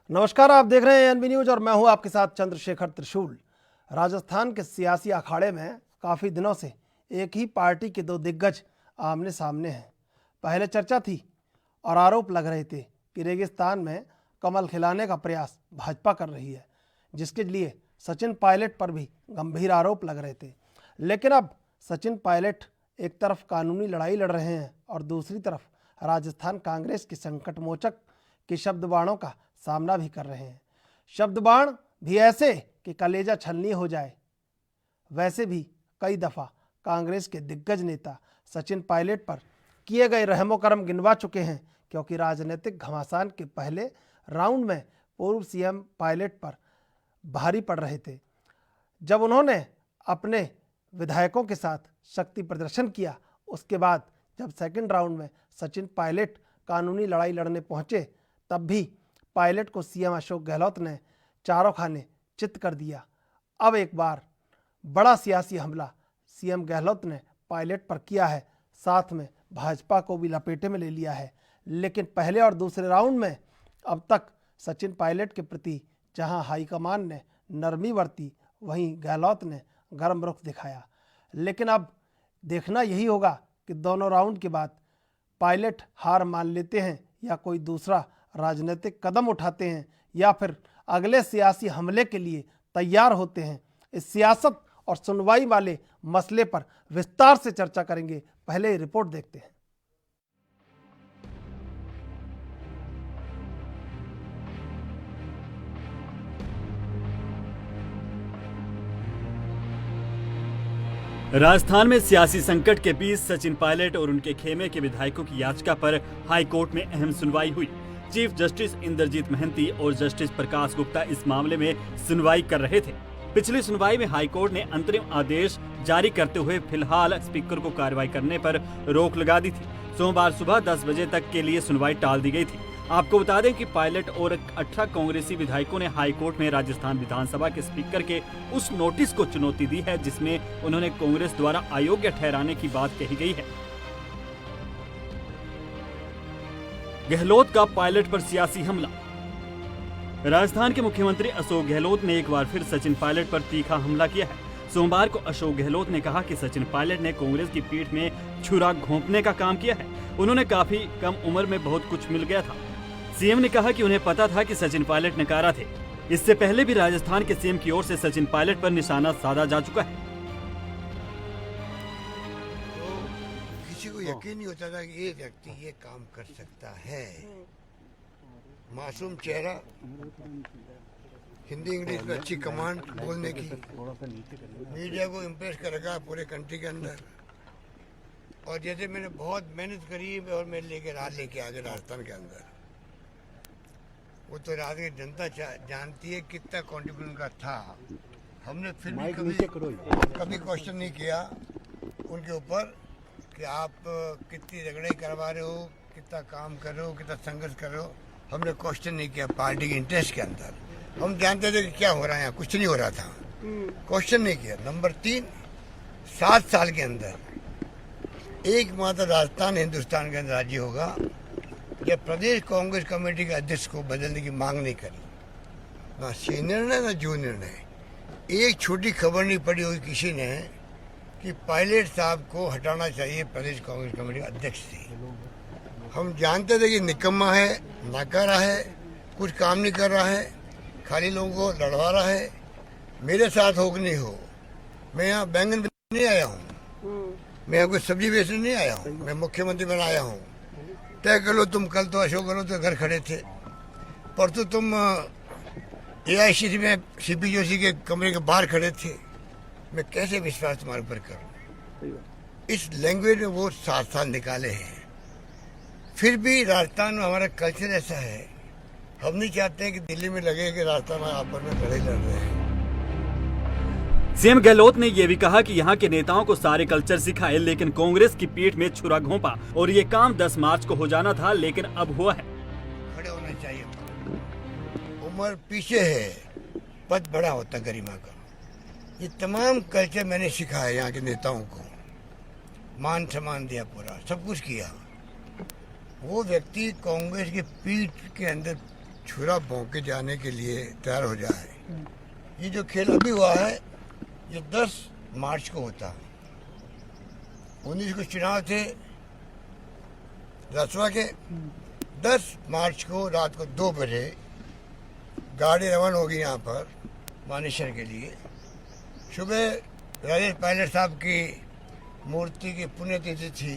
नमस्कार, आप देख रहे हैं एनबी न्यूज और मैं हूं आपके साथ चंद्रशेखर त्रिशूल। राजस्थान के सियासी अखाड़े में काफ़ी दिनों से एक ही पार्टी के दो दिग्गज आमने सामने हैं। पहले चर्चा थी और आरोप लग रहे थे कि रेगिस्तान में कमल खिलाने का प्रयास भाजपा कर रही है, जिसके लिए सचिन पायलट पर भी गंभीर आरोप लग रहे थे। लेकिन अब सचिन पायलट एक तरफ कानूनी लड़ाई लड़ रहे हैं और दूसरी तरफ राजस्थान कांग्रेस के संकट मोचक के शब्द बाणों का सामना भी कर रहे हैं। शब्द बाण भी ऐसे कि कलेजा छलनी हो जाए। वैसे भी कई दफ़ा कांग्रेस के दिग्गज नेता सचिन पायलट पर किए गए रहमो करम गिनवा चुके हैं, क्योंकि राजनीतिक घमासान के पहले राउंड में पूर्व सीएम पायलट पर भारी पड़ रहे थे। जब उन्होंने अपने विधायकों के साथ शक्ति प्रदर्शन किया, उसके बाद जब सेकंड राउंड में सचिन पायलट कानूनी लड़ाई लड़ने पहुंचे, तब भी पायलट को सीएम अशोक गहलोत ने चारों खाने चित कर दिया। अब एक बार बड़ा सियासी हमला सीएम गहलोत ने पायलट पर किया है, साथ में भाजपा को भी लपेटे में ले लिया है। लेकिन पहले और दूसरे राउंड में अब तक सचिन पायलट के प्रति जहां हाईकमान ने नरमी बरती, वहीं गहलोत ने गर्म रुख दिखाया। लेकिन अब देखना यही होगा कि दोनों राउंड के बाद पायलट हार मान लेते हैं या कोई दूसरा राजनीतिक कदम उठाते हैं या फिर अगले सियासी हमले के लिए तैयार होते हैं। इस सियासत और सुनवाई वाले मसले पर विस्तार से चर्चा करेंगे। पहले ही रिपोर्ट देखते हैं। राजस्थान में सियासी संकट के बीच सचिन पायलट और उनके खेमे के विधायकों की याचिका पर हाई कोर्ट में अहम सुनवाई हुई। चीफ जस्टिस इंद्रजीत महंती और जस्टिस प्रकाश गुप्ता इस मामले में सुनवाई कर रहे थे। पिछली सुनवाई में हाई कोर्ट ने अंतरिम आदेश जारी करते हुए फिलहाल स्पीकर को कार्रवाई करने पर रोक लगा दी थी। सोमवार सुबह 10 बजे तक के लिए सुनवाई टाल दी गई थी। आपको बता दें कि पायलट और 18 कांग्रेसी विधायकों ने हाई कोर्ट में राजस्थान विधानसभा के स्पीकर के उस नोटिस को चुनौती दी है, जिसमें उन्होंने कांग्रेस द्वारा अयोग्य ठहराने की बात कही गई है। गहलोत का पायलट पर सियासी हमला। राजस्थान के मुख्यमंत्री अशोक गहलोत ने एक बार फिर सचिन पायलट पर तीखा हमला किया है। सोमवार को अशोक गहलोत ने कहा कि सचिन पायलट ने कांग्रेस की पीठ में छुरा घोंपने का काम किया है। उन्होंने काफी कम उम्र में बहुत कुछ मिल गया था। सीएम ने कहा कि उन्हें पता था कि सचिन पायलट नकारा थे। इससे पहले भी राजस्थान के सीएम की ओर से सचिन पायलट पर निशाना साधा जा चुका है। किसी को यकीन नहीं होता था कि ये व्यक्ति ये काम कर सकता है। मासूम चेहरा, हिंदी इंग्लिश में अच्छी कमांड बोलने की, मीडिया को इम्प्रेस करेगा पूरे कंट्री के अंदर। और जैसे मैंने बहुत मेहनत करी और मैं लेके आ गया राजस्थान के अंदर। वो तो राजस्थान की जनता जानती है कितना कॉन्ट्रीब्यूशन का था। हमने फिर भी कभी क्वेश्चन नहीं किया उनके ऊपर कि आप कितनी रगड़ाई करवा रहे हो, कितना काम कर रहे हो, कितना संघर्ष कर रहे हो। हमने क्वेश्चन नहीं किया पार्टी के इंटरेस्ट के अंदर। हम जानते थे कि क्या हो रहा है, यहाँ कुछ नहीं हो रहा था, क्वेश्चन नहीं किया। नंबर 3, 7 साल के अंदर एकमात्र राजस्थान हिंदुस्तान के अंदर राज्य होगा जब प्रदेश कांग्रेस कमेटी के अध्यक्ष को बदलने की मांग नहीं करी, ना सीनियर ने ना जूनियर ने। एक छोटी खबर नहीं पड़ी हुई किसी ने कि पायलट साहब को हटाना चाहिए प्रदेश कांग्रेस कमेटी का अध्यक्ष से। हम जानते थे कि निकम्मा है, नाकारा है, कुछ काम नहीं कर रहा है, खाली लोगों को लड़वा रहा है। मेरे साथ हो कि नहीं हो, मैं यहाँ बैंगन बेचने नहीं आया हूँ, मैं यहाँ कोई सब्जी बेचने नहीं आया हूँ, मैं मुख्यमंत्री बना आया हूँ। तय कर लो तुम, कल तो अशोक गहलोत के घर खड़े थे, परसों तुम AICC में CP जोशी के कमरे के बाहर खड़े थे। मैं कैसे विश्वास तुम्हारे ऊपर करूँ? इस लैंग्वेज में वो 7 साल निकाले हैं। फिर भी राजस्थान में हमारा कल्चर ऐसा है, हम नहीं चाहते कि दिल्ली में लगे कि राजस्थान में आपस में लड़ाई लड़ रहे हैं। सीएम गहलोत ने यह भी कहा कि यहाँ के नेताओं को सारे कल्चर सिखाए, लेकिन कांग्रेस की पीठ में छुरा घोंपा और ये काम 10 मार्च को हो जाना था, लेकिन अब हुआ है। खड़े होना चाहिए। उम्र पीछे है, पद बड़ा होता गरिमा का। ये तमाम कल्चर मैंने सिखाया यहाँ के नेताओं को, मान सम्मान दिया, पूरा सब कुछ किया। वो व्यक्ति कांग्रेस की पीठ के अंदर छुरा भोंक के जाने के लिए तैयार हो जाए। ये जो खेल अभी हुआ है ये 10 मार्च को होता। 19 को चुनाव थे रसवा के। 10 मार्च को रात को 2 बजे गाड़ी रवाना होगी यहाँ पर मानेसर के लिए। सुबह राजेश पायलट साहब की मूर्ति की पुण्यतिथि थी,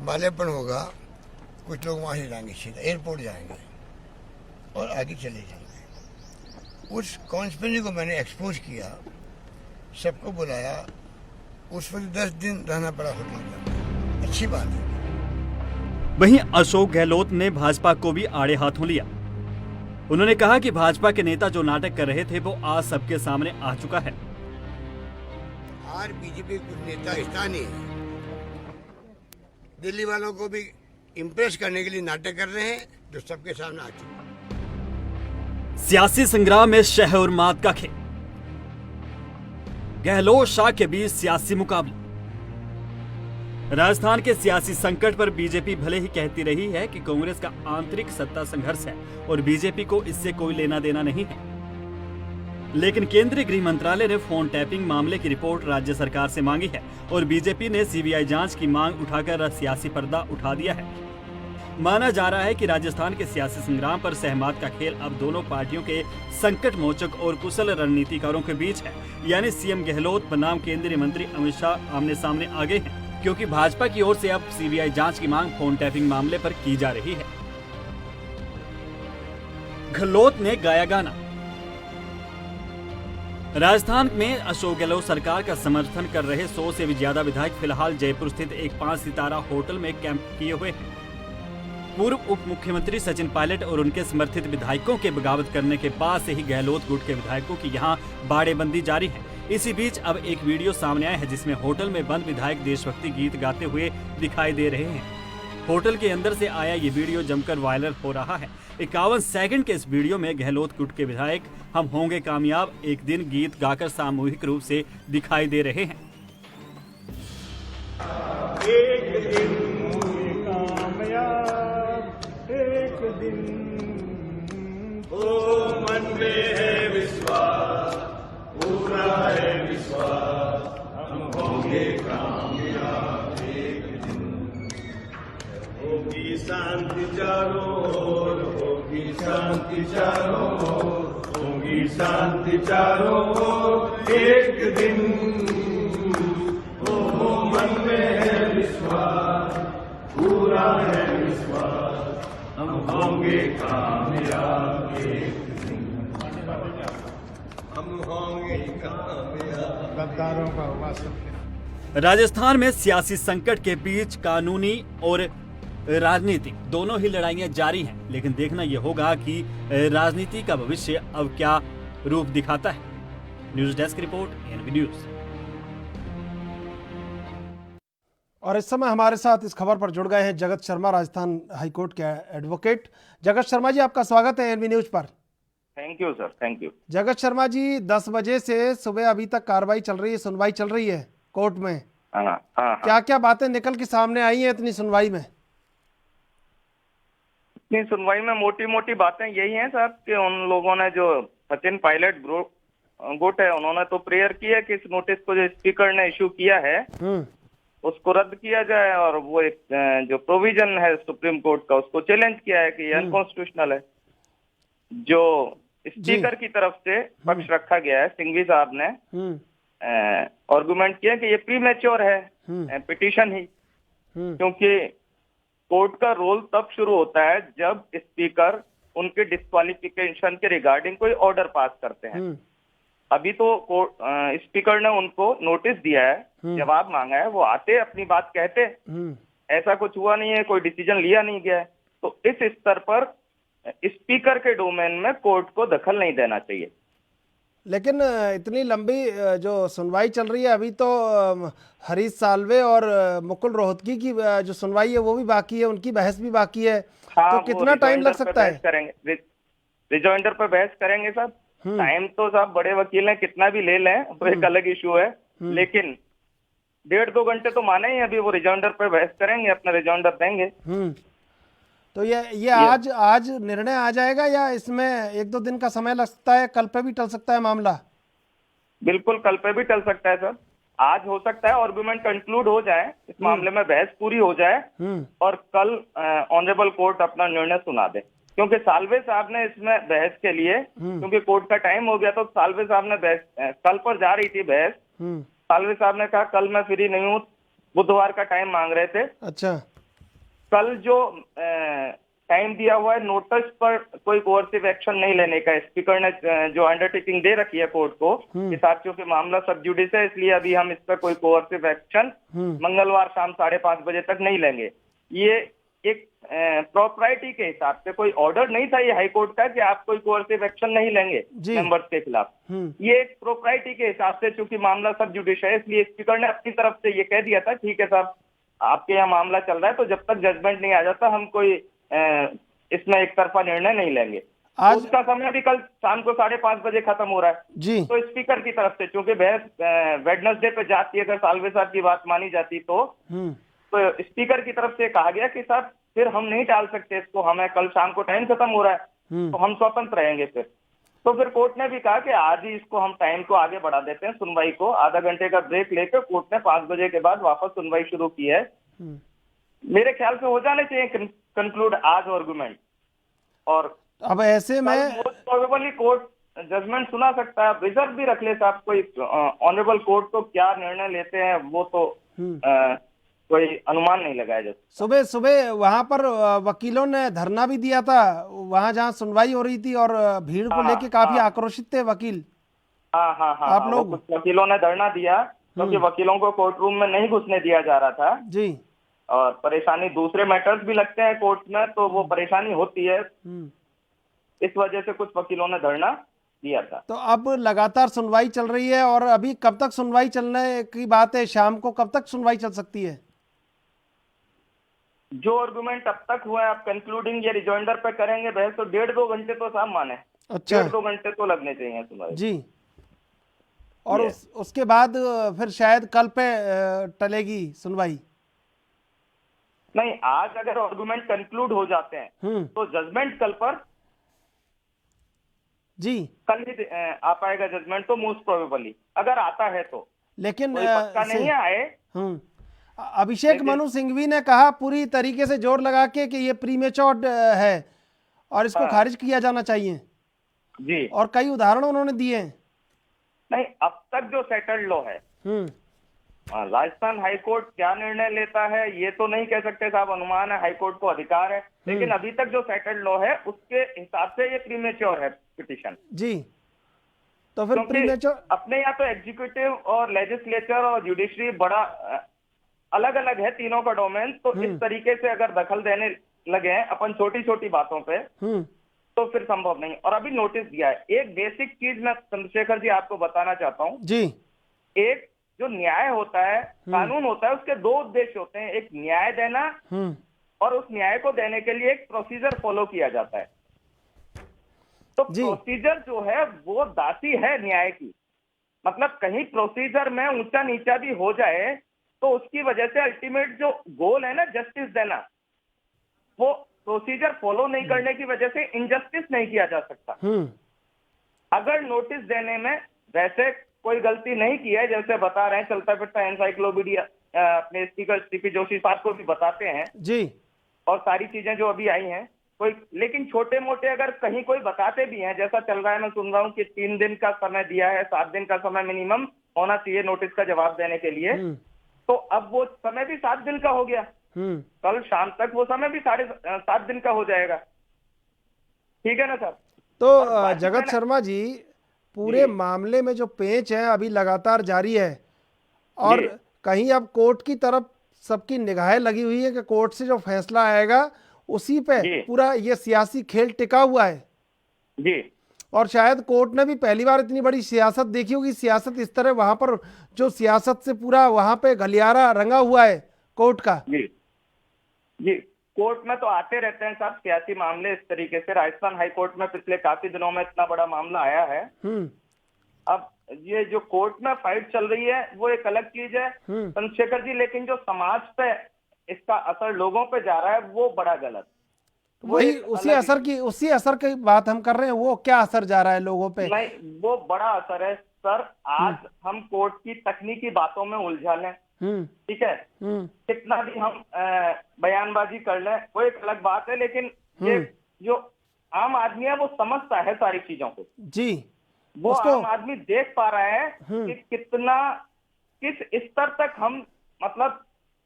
माल्यार्पण होगा। कुछ लोग वहाँ से जाएंगे, सीधा एयरपोर्ट जाएंगे और आगे चले जाएंगे। उस कॉन्स्पिरेसी को मैंने एक्सपोज किया, सबको बुलाया। उस वक्त 10 दिन रहना पड़ा होटल में। अच्छी बात है। वहीं अशोक गहलोत ने भाजपा को भी आड़े हाथों लिया। उन्होंने कहा कि भाजपा के नेता जो नाटक कर रहे थे वो आज सबके सामने आ चुका है। आज बीजेपी कुछ नेता स्थानीय है, दिल्ली वालों को भी इम्प्रेस करने के लिए नाटक कर रहे हैं, जो सबके सामने आ चुका है। सियासी संग्राम में शह और मात का खेल। गहलोत शाह के बीच सियासी मुकाबले। राजस्थान के सियासी संकट पर बीजेपी भले ही कहती रही है कि कांग्रेस का आंतरिक सत्ता संघर्ष है और बीजेपी को इससे कोई लेना देना नहीं है, लेकिन केंद्रीय गृह मंत्रालय ने फोन टैपिंग मामले की रिपोर्ट राज्य सरकार से मांगी है और बीजेपी ने सीबीआई जांच की मांग उठाकर सियासी पर्दा उठा दिया है। माना जा रहा है कि राजस्थान के सियासी संग्राम पर सहमत का खेल अब दोनों पार्टियों के संकट मोचक और कुशल रणनीतिकारों के बीच है, यानी सीएम गहलोत बनाम केंद्रीय मंत्री अमित शाह आमने सामने आ गए हैं, क्योंकि भाजपा की ओर से अब सीबीआई जांच की मांग फोन टैपिंग मामले पर की जा रही है। गहलोत ने गाया गाना। राजस्थान में अशोक गहलोत सरकार का समर्थन कर रहे 100 से भी ज्यादा विधायक फिलहाल जयपुर स्थित एक 5 सितारा होटल में कैंप किए हुए हैं। पूर्व उप मुख्यमंत्री सचिन पायलट और उनके समर्थित विधायकों के बगावत करने के बाद से ही गहलोत गुट के विधायकों की यहां बाड़ेबंदी जारी है। इसी बीच अब एक वीडियो सामने आया है जिसमें होटल में बंद विधायक देशभक्ति गीत गाते हुए दिखाई दे रहे हैं। होटल के अंदर से आया ये वीडियो जमकर वायरल हो रहा है। 51 सेकंड के इस वीडियो में गहलोत गुट के विधायक हम होंगे कामयाब एक दिन गीत गाकर सामूहिक रूप से दिखाई दे रहे हैं। एक दिन होंगे कामयाब, एक दिन ओ मन में है विश्वास, पूरा है विश्वास, हम होंगे कामयाब एक दिन। होगी शांति चारों ओर, होगी शांति चारों ओर, होगी शांति चारों ओर एक दिन। ओ मन में है विश्वास, पूरा है विश्वास, हम होंगे कामयाब एक दिन। हम होंगे कामयाब। गद्दारों का हुआ। राजस्थान में सियासी संकट के बीच कानूनी और राजनीतिक दोनों ही लड़ाइयां जारी हैं, लेकिन देखना यह होगा कि राजनीति का भविष्य अब क्या रूप दिखाता है। News desk report, NV news. और इस समय हमारे साथ इस खबर पर जुड़ गए हैं जगत शर्मा, राजस्थान हाईकोर्ट के एडवोकेट। जगत शर्मा जी, आपका स्वागत है एनवी न्यूज पर। Thank you sir, thank you. जगत शर्मा जी, 10 बजे से सुबह अभी तक कार्रवाई चल रही है, सुनवाई चल रही है कोर्ट में। हाँ। क्या क्या बातें निकल के सामने आई हैं इतनी सुनवाई में? इतनी सुनवाई में मोटी मोटी बातें यही हैं सर कि उन लोगों ने जो सचिन पायलट गुट है उन्होंने तो प्रेयर की है कि इस नोटिस को जो स्पीकर ने इशू किया है उसको रद्द किया जाए, और वो एक जो प्रोविजन है सुप्रीम कोर्ट का उसको चैलेंज किया है कि ये अनकॉन्स्टिट्यूशनल है। जो स्पीकर की तरफ से पक्ष रखा गया है, सिंघवी साहब ने आर्गुमेंट किया कि ये प्रीमेच्योर है पिटीशन ही, क्योंकि कोर्ट का रोल तब शुरू होता है जब स्पीकर उनके डिस्क्वालिफिकेशन के रिगार्डिंग कोई ऑर्डर पास करते हैं। अभी तो स्पीकर ने उनको नोटिस दिया है, जवाब मांगा है, वो आते अपनी बात कहते, ऐसा कुछ हुआ नहीं है, कोई डिसीजन लिया नहीं गया है। तो इस स्तर पर स्पीकर के डोमेन में कोर्ट को दखल नहीं देना चाहिए। लेकिन इतनी लंबी जो सुनवाई चल रही है, अभी तो हरीश साल्वे और मुकुल रोहतगी की जो सुनवाई है वो भी बाकी है, उनकी बहस भी बाकी है। हाँ, तो कितना टाइम लग सकता है? करेंगे रिजॉइंडर पर बहस करेंगे साहब। टाइम तो साहब बड़े वकील हैं, कितना भी ले लें वो एक अलग इशू है, लेकिन 1.5-2 घंटे तो माने ही। अभी वो रिजॉइंडर पर बहस करेंगे, अपना रिजॉइंडर देंगे। तो ये आज निर्णय आ जाएगा या इसमें 1-2 दिन का समय लग सकता है, कल पे भी टल सकता है मामला? बिल्कुल कल पे भी टल सकता है सर। आज हो सकता है आर्गुमेंट कंक्लूड हो जाए, इस मामले में बहस पूरी हो जाए और कल ऑनरेबल कोर्ट अपना निर्णय सुना दे। क्योंकि साल्वे साहब ने इसमें बहस के लिए, क्योंकि कोर्ट का टाइम हो गया, तो साल्वे साहब ने बहस, कल पर जा रही थी बहस। साल्वे साहब ने कहा कल मैं फ्री नहीं हूँ, बुधवार का टाइम मांग रहे थे। अच्छा, कल जो टाइम दिया हुआ है, नोटिस पर कोई कोर्सिव एक्शन नहीं लेने का, स्पीकर ने जो अंडरटेकिंग दे रखी है कोर्ट को कि साथियों के मामला सब जुडिस है, इसलिए अभी हम इस पर कोई कोर्सिव एक्शन मंगलवार शाम 5:30 बजे तक नहीं लेंगे। ये एक प्रॉपर्टी के हिसाब से कोई ऑर्डर नहीं था ये हाई कोर्ट का कि आप कोई कोर्सिव एक्शन नहीं लेंगे मेंबर्स के खिलाफ। ये एक प्रॉपर्टी के हिसाब से, चूंकि मामला सब जुडिस है, इसलिए स्पीकर ने अपनी तरफ से ये कह दिया था ठीक है साहब, आपके यहाँ मामला चल रहा है, तो जब तक जजमेंट नहीं आ जाता हम कोई इसमें एक तरफा निर्णय नहीं लेंगे। आज उसका समय भी कल शाम को 5:30 बजे खत्म हो रहा है जी। तो स्पीकर की तरफ से, चूंकि बहस वेडनेसडे पे जाती है, अगर साल्वे साहब की बात मानी जाती तो स्पीकर की तरफ से कहा गया कि साहब फिर हम नहीं टाल सकते इसको, हमें कल शाम को टाइम खत्म हो रहा है तो हम स्वतंत्र रहेंगे फिर। तो फिर कोर्ट ने भी कहा कि आज ही इसको हम टाइम को आगे बढ़ा देते हैं, सुनवाई को आधा घंटे का ब्रेक लेकर कोर्ट ने 5 बजे के बाद वापस सुनवाई शुरू की है। मेरे ख्याल से हो जाने चाहिए कंक्लूड आज आर्गुमेंट, और अब ऐसे में मोस्ट प्रोबेबली कोर्ट जजमेंट सुना सकता है। रिजर्व भी रख ले साहब, कोई ऑनरेबल कोर्ट तो क्या निर्णय लेते हैं वो तो कोई अनुमान नहीं लगाया जा सकता। सुबह सुबह वहां पर वकीलों ने धरना भी दिया था, वहां जहां सुनवाई हो रही थी, और भीड़ को लेके काफी आक्रोशित थे वकील। हाँ, आप लोग, कुछ वकीलों ने धरना दिया क्योंकि वकीलों को कोर्ट रूम में नहीं घुसने दिया जा रहा था जी, और परेशानी, दूसरे मैटर्स भी लगते हैं कोर्ट में तो वो परेशानी होती है, इस वजह से कुछ वकीलों ने धरना दिया था। तो अब लगातार सुनवाई चल रही है, और अभी कब तक सुनवाई चलने की बात है? शाम को कब तक सुनवाई चल सकती है? जो आर्गुमेंट अब तक हुआ है, आप कंक्लूडिंग या रिजॉइंडर पे करेंगे बहस, तो 1.5-2 घंटे तो साहब माने। अच्छा, 1.5-2 घंटे तो लगने चाहिए सुनवाई जी। और उसके बाद फिर शायद कल पे टलेगी सुनवाई। नहीं, आज अगर आर्गुमेंट कंक्लूड हो जाते हैं तो जजमेंट कल पर जी, कल ही आ पाएगा जजमेंट, तो मोस्ट प्रोबेबली अगर आता है तो, लेकिन कोई पक्का नहीं आए। अभिषेक मनु सिंघवी ने कहा पूरी तरीके से जोर लगा के कि ये प्रीमेच्योर्ड है और इसको खारिज किया जाना चाहिए जी, और कई उदाहरण उन्होंने दिए हैं। नहीं, अब तक जो सेटल्ड लॉ है, राजस्थान हाईकोर्ट क्या निर्णय लेता है ये तो नहीं कह सकते साहब, अनुमान है, हाईकोर्ट को अधिकार है, लेकिन अभी तक जो सेटल्ड लॉ है उसके हिसाब से ये प्रीमेच्योर है पिटीशन जी। तो फिर प्रीमेच्योर, अपने यहाँ तो एग्जीक्यूटिव और लेजिस्लेचर और जुडिशरी बड़ा अलग अलग है, तीनों का डोमेन, तो इस तरीके से अगर दखल देने लगे हैं अपन छोटी छोटी बातों पे तो फिर संभव नहीं। और अभी नोटिस दिया है, एक बेसिक चीज मैं चंद्रशेखर जी आपको बताना चाहता हूँ जी। एक जो न्याय होता है, कानून होता है, उसके 2 उद्देश्य होते हैं, एक न्याय देना और उस न्याय को देने के लिए एक प्रोसीजर फॉलो किया जाता है। तो प्रोसीजर जो है वो दासी है न्याय की, मतलब कहीं प्रोसीजर में ऊंचा नीचा भी हो जाए तो उसकी वजह से अल्टीमेट जो गोल है ना जस्टिस देना, वो प्रोसीजर फॉलो नहीं करने की वजह से इनजस्टिस नहीं किया जा सकता। अगर नोटिस देने में वैसे कोई गलती नहीं की है, जैसे बता रहे हैं, चलता फिरता एनसाइक्लोपीडिया अपने स्पीकर सीपी जोशी साहब को भी बताते हैं जी, और सारी चीजें जो अभी आई हैं कोई, लेकिन छोटे मोटे अगर कहीं कोई बताते भी हैं, जैसा चल रहा है, मैं सुन रहा हूँ कि 3 दिन का समय दिया है, 7 दिन का समय मिनिमम होना चाहिए नोटिस का जवाब देने के लिए, तो अब वो समय भी 7 दिन का हो गया, कल शाम तक वो समय भी 7.5 दिन का हो जाएगा, ठीक है ना सर? तो जगत शर्मा जी, पूरे मामले में जो पेंच है अभी लगातार जारी है, और कहीं अब कोर्ट की तरफ सबकी निगाहें लगी हुई है कि कोर्ट से जो फैसला आएगा उसी पे पूरा ये सियासी खेल टिका हुआ है जी। और शायद कोर्ट ने भी पहली बार इतनी बड़ी सियासत देखी होगी, सियासत इस तरह, वहां पर जो सियासत से पूरा वहां पे गलियारा रंगा हुआ है कोर्ट का। जी, कोर्ट में तो आते रहते हैं साहब सियासी मामले इस तरीके से, राजस्थान हाई कोर्ट में पिछले काफी दिनों में इतना बड़ा मामला आया है। अब ये जो कोर्ट में फाइट चल रही है वो एक अलग चीज है चंद्रशेखर जी, लेकिन जो समाज पे इसका असर लोगों पे जा रहा है वो बड़ा गलत। वही एक अलग उसी असर की बात हम कर रहे हैं। वो क्या असर जा रहा है लोगों पे? नहीं, वो बड़ा असर है सर। आज हम कोर्ट की तकनीकी बातों में उलझन है, ठीक है। कितना भी हम बयानबाजी कर लें वो एक अलग बात है, लेकिन ये जो आम आदमी है वो समझता है सारी चीजों को जी। वो आम आदमी देख पा रहा है कि किस स्तर तक हम मतलब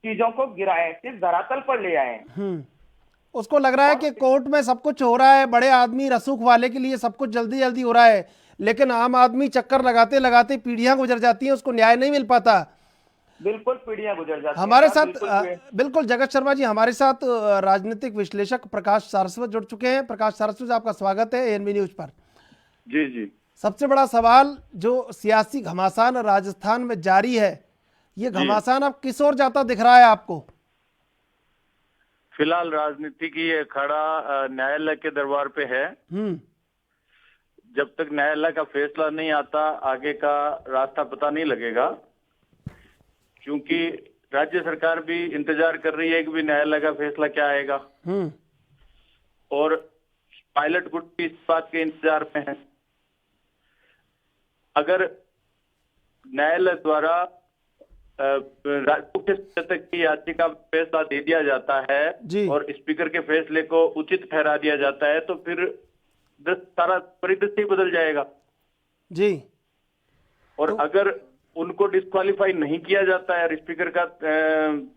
चीजों को गिराए, किस धरातल पर ले आए। उसको लग रहा है कि कोर्ट में सब कुछ हो रहा है, बड़े आदमी रसूख वाले के लिए सब कुछ जल्दी जल्दी हो रहा है, लेकिन आम आदमी चक्कर लगाते लगाते पीढ़ियां गुजर जाती हैं, उसको न्याय नहीं मिल पाता। बिल्कुल पीढ़ियां गुजर जाती हैं। हमारे साथ बिल्कुल जगत शर्मा जी, हमारे साथ राजनीतिक विश्लेषक प्रकाश सारस्वत जुड़ चुके हैं। प्रकाश सारस्वत, आपका स्वागत है एएनबी न्यूज पर। जी जी। सबसे बड़ा सवाल जो सियासी घमासान राजस्थान में जारी है, ये घमासान अब किस ओर जाता दिख रहा है आपको? फिलहाल राजनीति की ये अखाड़ा न्यायालय के दरबार पे है। जब तक न्यायालय का फैसला नहीं आता आगे का रास्ता पता नहीं लगेगा, क्योंकि राज्य सरकार भी इंतजार कर रही है कि भी न्यायालय का फैसला क्या आएगा, और पायलट गुट भी इस बात के इंतजार में है। अगर न्यायालय द्वारा मुख्य सचेतक की याचिका फैसला दे दिया जाता है और स्पीकर के फैसले को उचित ठहरा दिया जाता है, तो फिर सारा परिदृश्य बदल जाएगा जी। और अगर उनको डिस्क्वालीफाई नहीं किया जाता है, स्पीकर का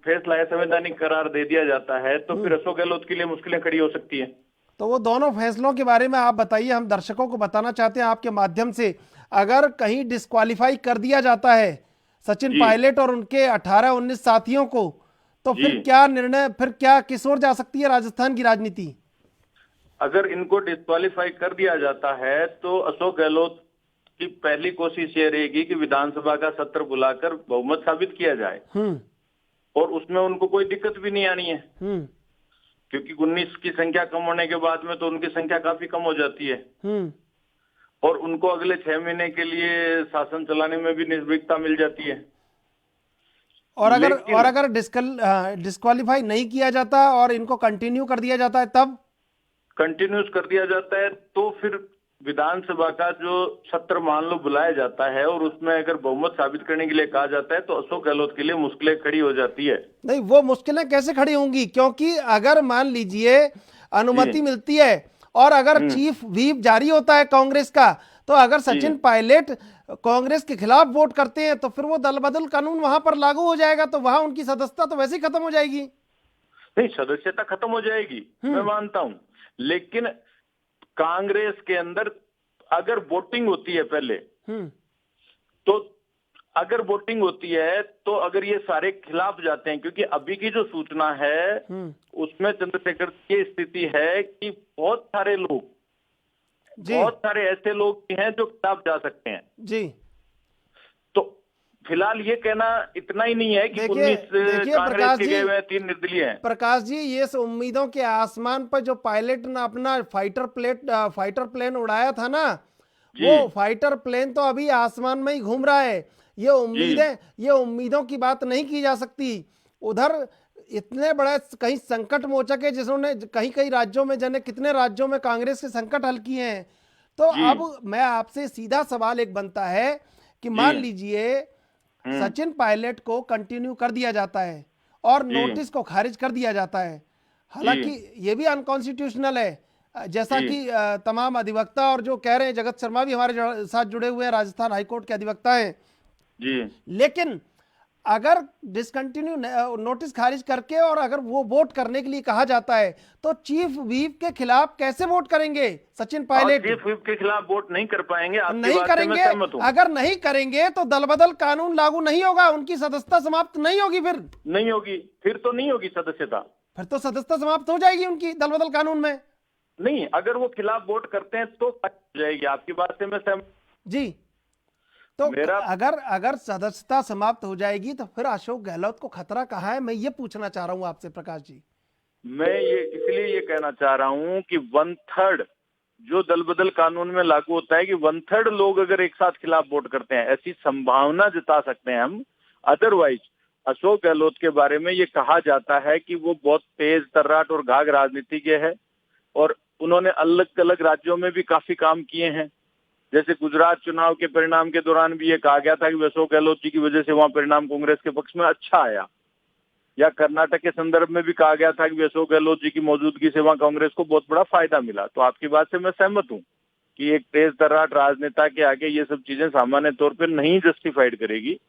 फैसला असंवैधानिक करार दे दिया जाता है, तो फिर अशोक गहलोत के लिए मुश्किलें खड़ी हो सकती हैं। तो वो दोनों फैसलों के बारे में आप बताइए, हम दर्शकों को बताना चाहते हैं आपके माध्यम से। अगर कहीं डिस्क्वालीफाई कर दिया जाता है सचिन पायलट और उनके 18-19 साथियों को, तो फिर क्या निर्णय, फिर क्या किस ओर जा सकती है राजस्थान की राजनीति? अगर इनको डिस्क्वालीफाई कर दिया जाता है तो अशोक गहलोत की पहली कोशिश ये रहेगी कि विधानसभा का सत्र बुलाकर बहुमत साबित किया जाए, और उसमें उनको कोई दिक्कत भी नहीं आनी है, क्योंकि 19 की संख्या कम होने के बाद में तो उनकी संख्या काफी कम हो जाती है, और उनको अगले 6 महीने के लिए शासन चलाने में भी निर्भीकता मिल जाती है। और अगर डिस्क्वालीफाई नहीं किया जाता और इनको कंटिन्यू कर दिया जाता है, तब कंटिन्यूस कर दिया जाता है तो फिर विधानसभा का जो सत्र मान लो बुलाया जाता है और उसमें अगर बहुमत साबित करने के लिए कहा जाता है, तो अशोक गहलोत के लिए मुश्किलें खड़ी हो जाती है। नहीं, वो मुश्किलें कैसे खड़ी होंगी? क्योंकि अगर मान लीजिए अनुमति मिलती है और अगर चीफ व्हिप जारी होता है कांग्रेस का, तो अगर सचिन पायलट कांग्रेस के खिलाफ वोट करते हैं तो फिर वो दल बदल कानून वहां पर लागू हो जाएगा, तो वहां उनकी सदस्यता तो वैसे ही खत्म हो जाएगी। नहीं, सदस्यता खत्म हो जाएगी, मैं मानता हूं, लेकिन कांग्रेस के अंदर अगर वोटिंग होती है पहले, तो अगर वोटिंग होती है तो अगर ये सारे खिलाफ जाते हैं, क्योंकि अभी की जो सूचना है उसमें चंद्रशेखर की स्थिति है कि बहुत सारे लोग, बहुत सारे ऐसे लोग भी हैं जो खिलाफ जा सकते हैं जी। तो फिलहाल ये कहना इतना ही नहीं है कि 19 कांग्रेस के गए हुए 3 निर्दलीय हैं। प्रकाश जी, ये उम्मीदों के आसमान पर जो पायलट ने अपना फाइटर प्लेन उड़ाया था ना, वो फाइटर प्लेन तो अभी आसमान में ही घूम रहा है। ये उम्मीदों की बात नहीं की जा सकती। उधर इतने बड़े कहीं संकट मोचक है जिन्होंने कई राज्यों में जाने कितने राज्यों में कांग्रेस के संकट हल किए हैं। तो अब मैं आपसे सीधा सवाल एक बनता है कि मान लीजिए सचिन पायलट को कंटिन्यू कर दिया जाता है और नोटिस को खारिज कर दिया जाता है, हालांकि ये भी अनकॉन्स्टिट्यूशनल है, जैसा कि तमाम अधिवक्ता और जो कह रहे हैं, जगत शर्मा भी हमारे साथ जुड़े हुए हैं, राजस्थान हाईकोर्ट के अधिवक्ता हैं जी। लेकिन अगर डिसकंटिन्यू नोटिस खारिज करके और अगर वो वोट करने के लिए कहा जाता है, तो चीफ व्हिप के खिलाफ कैसे वोट करेंगे सचिन पायलट? चीफ व्हिप के खिलाफ वोट नहीं कर पाएंगे, नहीं करेंगे। अगर नहीं करेंगे तो दल बदल कानून लागू नहीं होगा, उनकी सदस्यता समाप्त नहीं होगी, फिर नहीं होगी, फिर तो नहीं होगी सदस्यता, फिर तो सदस्यता समाप्त हो जाएगी उनकी दल बदल कानून में। नहीं, अगर वो खिलाफ वोट करते हैं तो हो जाएगी। आपकी बात से मैं सहमत जी। तो अगर सदस्यता समाप्त हो जाएगी तो फिर अशोक गहलोत को खतरा कहाँ है, मैं ये पूछना चाह रहा हूं आपसे प्रकाश जी। मैं ये इसलिए ये कहना चाह रहा हूं कि 1/3 जो दल बदल कानून में लागू होता है कि 1/3 लोग अगर एक साथ खिलाफ वोट करते हैं, ऐसी संभावना जता सकते हैं हम। अदरवाइज अशोक गहलोत के बारे में ये कहा जाता है कि वो बहुत तेज तर्राट और घाघ राजनीति के है, और उन्होंने अलग अलग राज्यों में भी काफी काम किए हैं। जैसे गुजरात चुनाव के परिणाम के दौरान भी ये कहा गया था कि अशोक गहलोत जी की वजह से वहां परिणाम कांग्रेस के पक्ष में अच्छा आया, या कर्नाटक के संदर्भ में भी कहा गया था कि अशोक गहलोत जी की मौजूदगी से वहां कांग्रेस को बहुत बड़ा फायदा मिला। तो आपकी बात से मैं सहमत हूं कि एक तेज तर्रार राजनेता के आगे ये सब चीजें सामान्य तौर पर नहीं जस्टिफाइड करेगी।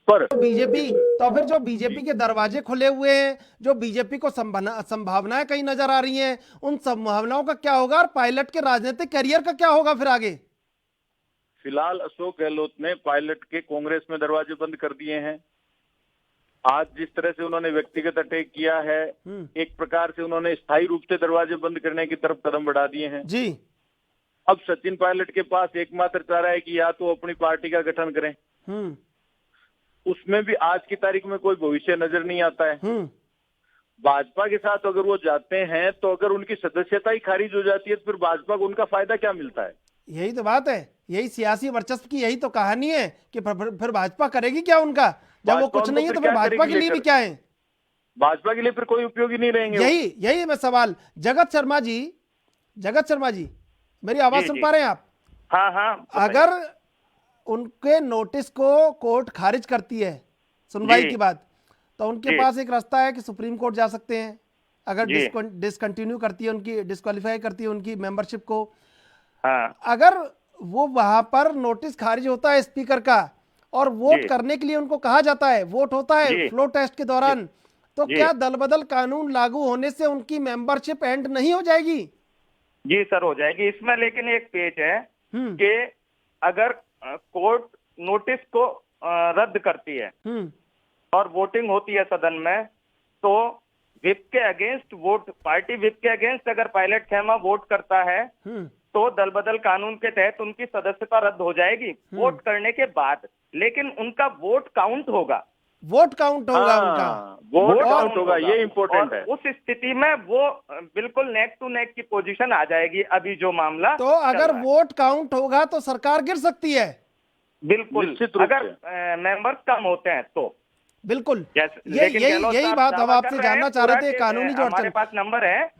पर बीजेपी, तो फिर जो बीजेपी के दरवाजे खुले हुए हैं, जो बीजेपी को संभावनाएं कहीं नजर आ रही हैं, उन संभावनाओं का क्या होगा और पायलट के राजनीतिक करियर का क्या होगा फिर आगे? फिलहाल अशोक गहलोत ने पायलट के कांग्रेस में दरवाजे बंद कर दिए हैं। आज जिस तरह से उन्होंने व्यक्तिगत अटैक किया है, एक प्रकार से उन्होंने स्थायी रूप से दरवाजे बंद करने की तरफ कदम बढ़ा दिए हैं जी। अब सचिन पायलट के पास एकमात्र चारा है कि या तो अपनी पार्टी का गठन करें, उसमें भी आज की तारीख में कोई भविष्य नजर नहीं आता है। भाजपा के साथ अगर वो जाते हैं तो अगर उनकी सदस्यता ही खारिज हो जाती है तो फिर भाजपा को उनका फायदा क्या मिलता है? यही तो बात है, यही सियासी वर्चस्व की यही तो कहानी है कि फिर भाजपा करेगी क्या उनका, जब वो कुछ नहीं है तो फिर भाजपा के लिए भी क्या है? भाजपा के लिए फिर कोई उपयोगी नहीं रहेंगे। यही मैं सवाल। जगत शर्मा जी मेरी आवाज सुन पा रहे हैं आप? हाँ। अगर उनके नोटिस को कोर्ट खारिज करती है सुनवाई के बाद, तो उनके पास एक रास्ता है कि सुप्रीम कोर्ट जा सकते हैं। अगर डिसकंटिन्यू करती है, उनकी डिस्क्वालीफाई करती है उनकी मेंबरशिप को, अगर वो वहां पर नोटिस खारिज होता है स्पीकर का और वोट करने के लिए उनको कहा जाता है, वोट होता है फ्लो टेस्ट के दौरान, तो क्या दल बदल कानून लागू होने से उनकी मेंबरशिप एंड नहीं हो जाएगी? जी सर, हो जाएगी। इसमें लेकिन एक पेच है कि अगर कोर्ट नोटिस को रद्द करती है और वोटिंग होती है सदन में, तो विप के अगेंस्ट वोट, पार्टी विप के अगेंस्ट अगर पायलट खेमा वोट करता है तो दल बदल कानून के तहत उनकी सदस्यता रद्द हो जाएगी वोट करने के बाद। लेकिन उनका वोट काउंट होगा, उनका वोट काउंट होगा, ये इम्पोर्टेंट है। उस स्थिति में वो बिल्कुल नेक टू नेक की पोजीशन आ जाएगी अभी जो मामला। तो अगर वोट काउंट होगा तो सरकार गिर सकती है, बिल्कुल, अगर मेंबर्स कम होते हैं तो बिल्कुल। यही बात हम आपसे जानना चाह रहे थे, कानूनी जो हमारे पास नंबर है,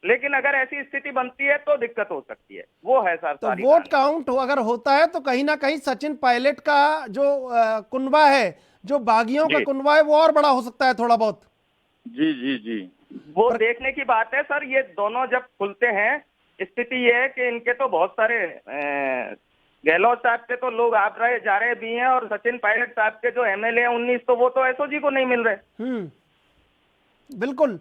लेकिन अगर ऐसी स्थिति बनती है तो दिक्कत हो सकती है, वो है सर। तो वोट काउंट अगर होता है तो कहीं ना कहीं सचिन पायलट का जो कुनबा है, जो बागियों का कुनबा है, वो और बड़ा हो सकता है थोड़ा बहुत। जी वो देखने की बात है सर। ये दोनों जब खुलते हैं, स्थिति ये है कि इनके तो बहुत सारे गहलोत साहब के तो लोग आ रहे जा रहे भी हैं, और सचिन पायलट साहब के जो एमएलए हैं 19, तो वो तो एसओजी को नहीं मिल रहे। बिल्कुल।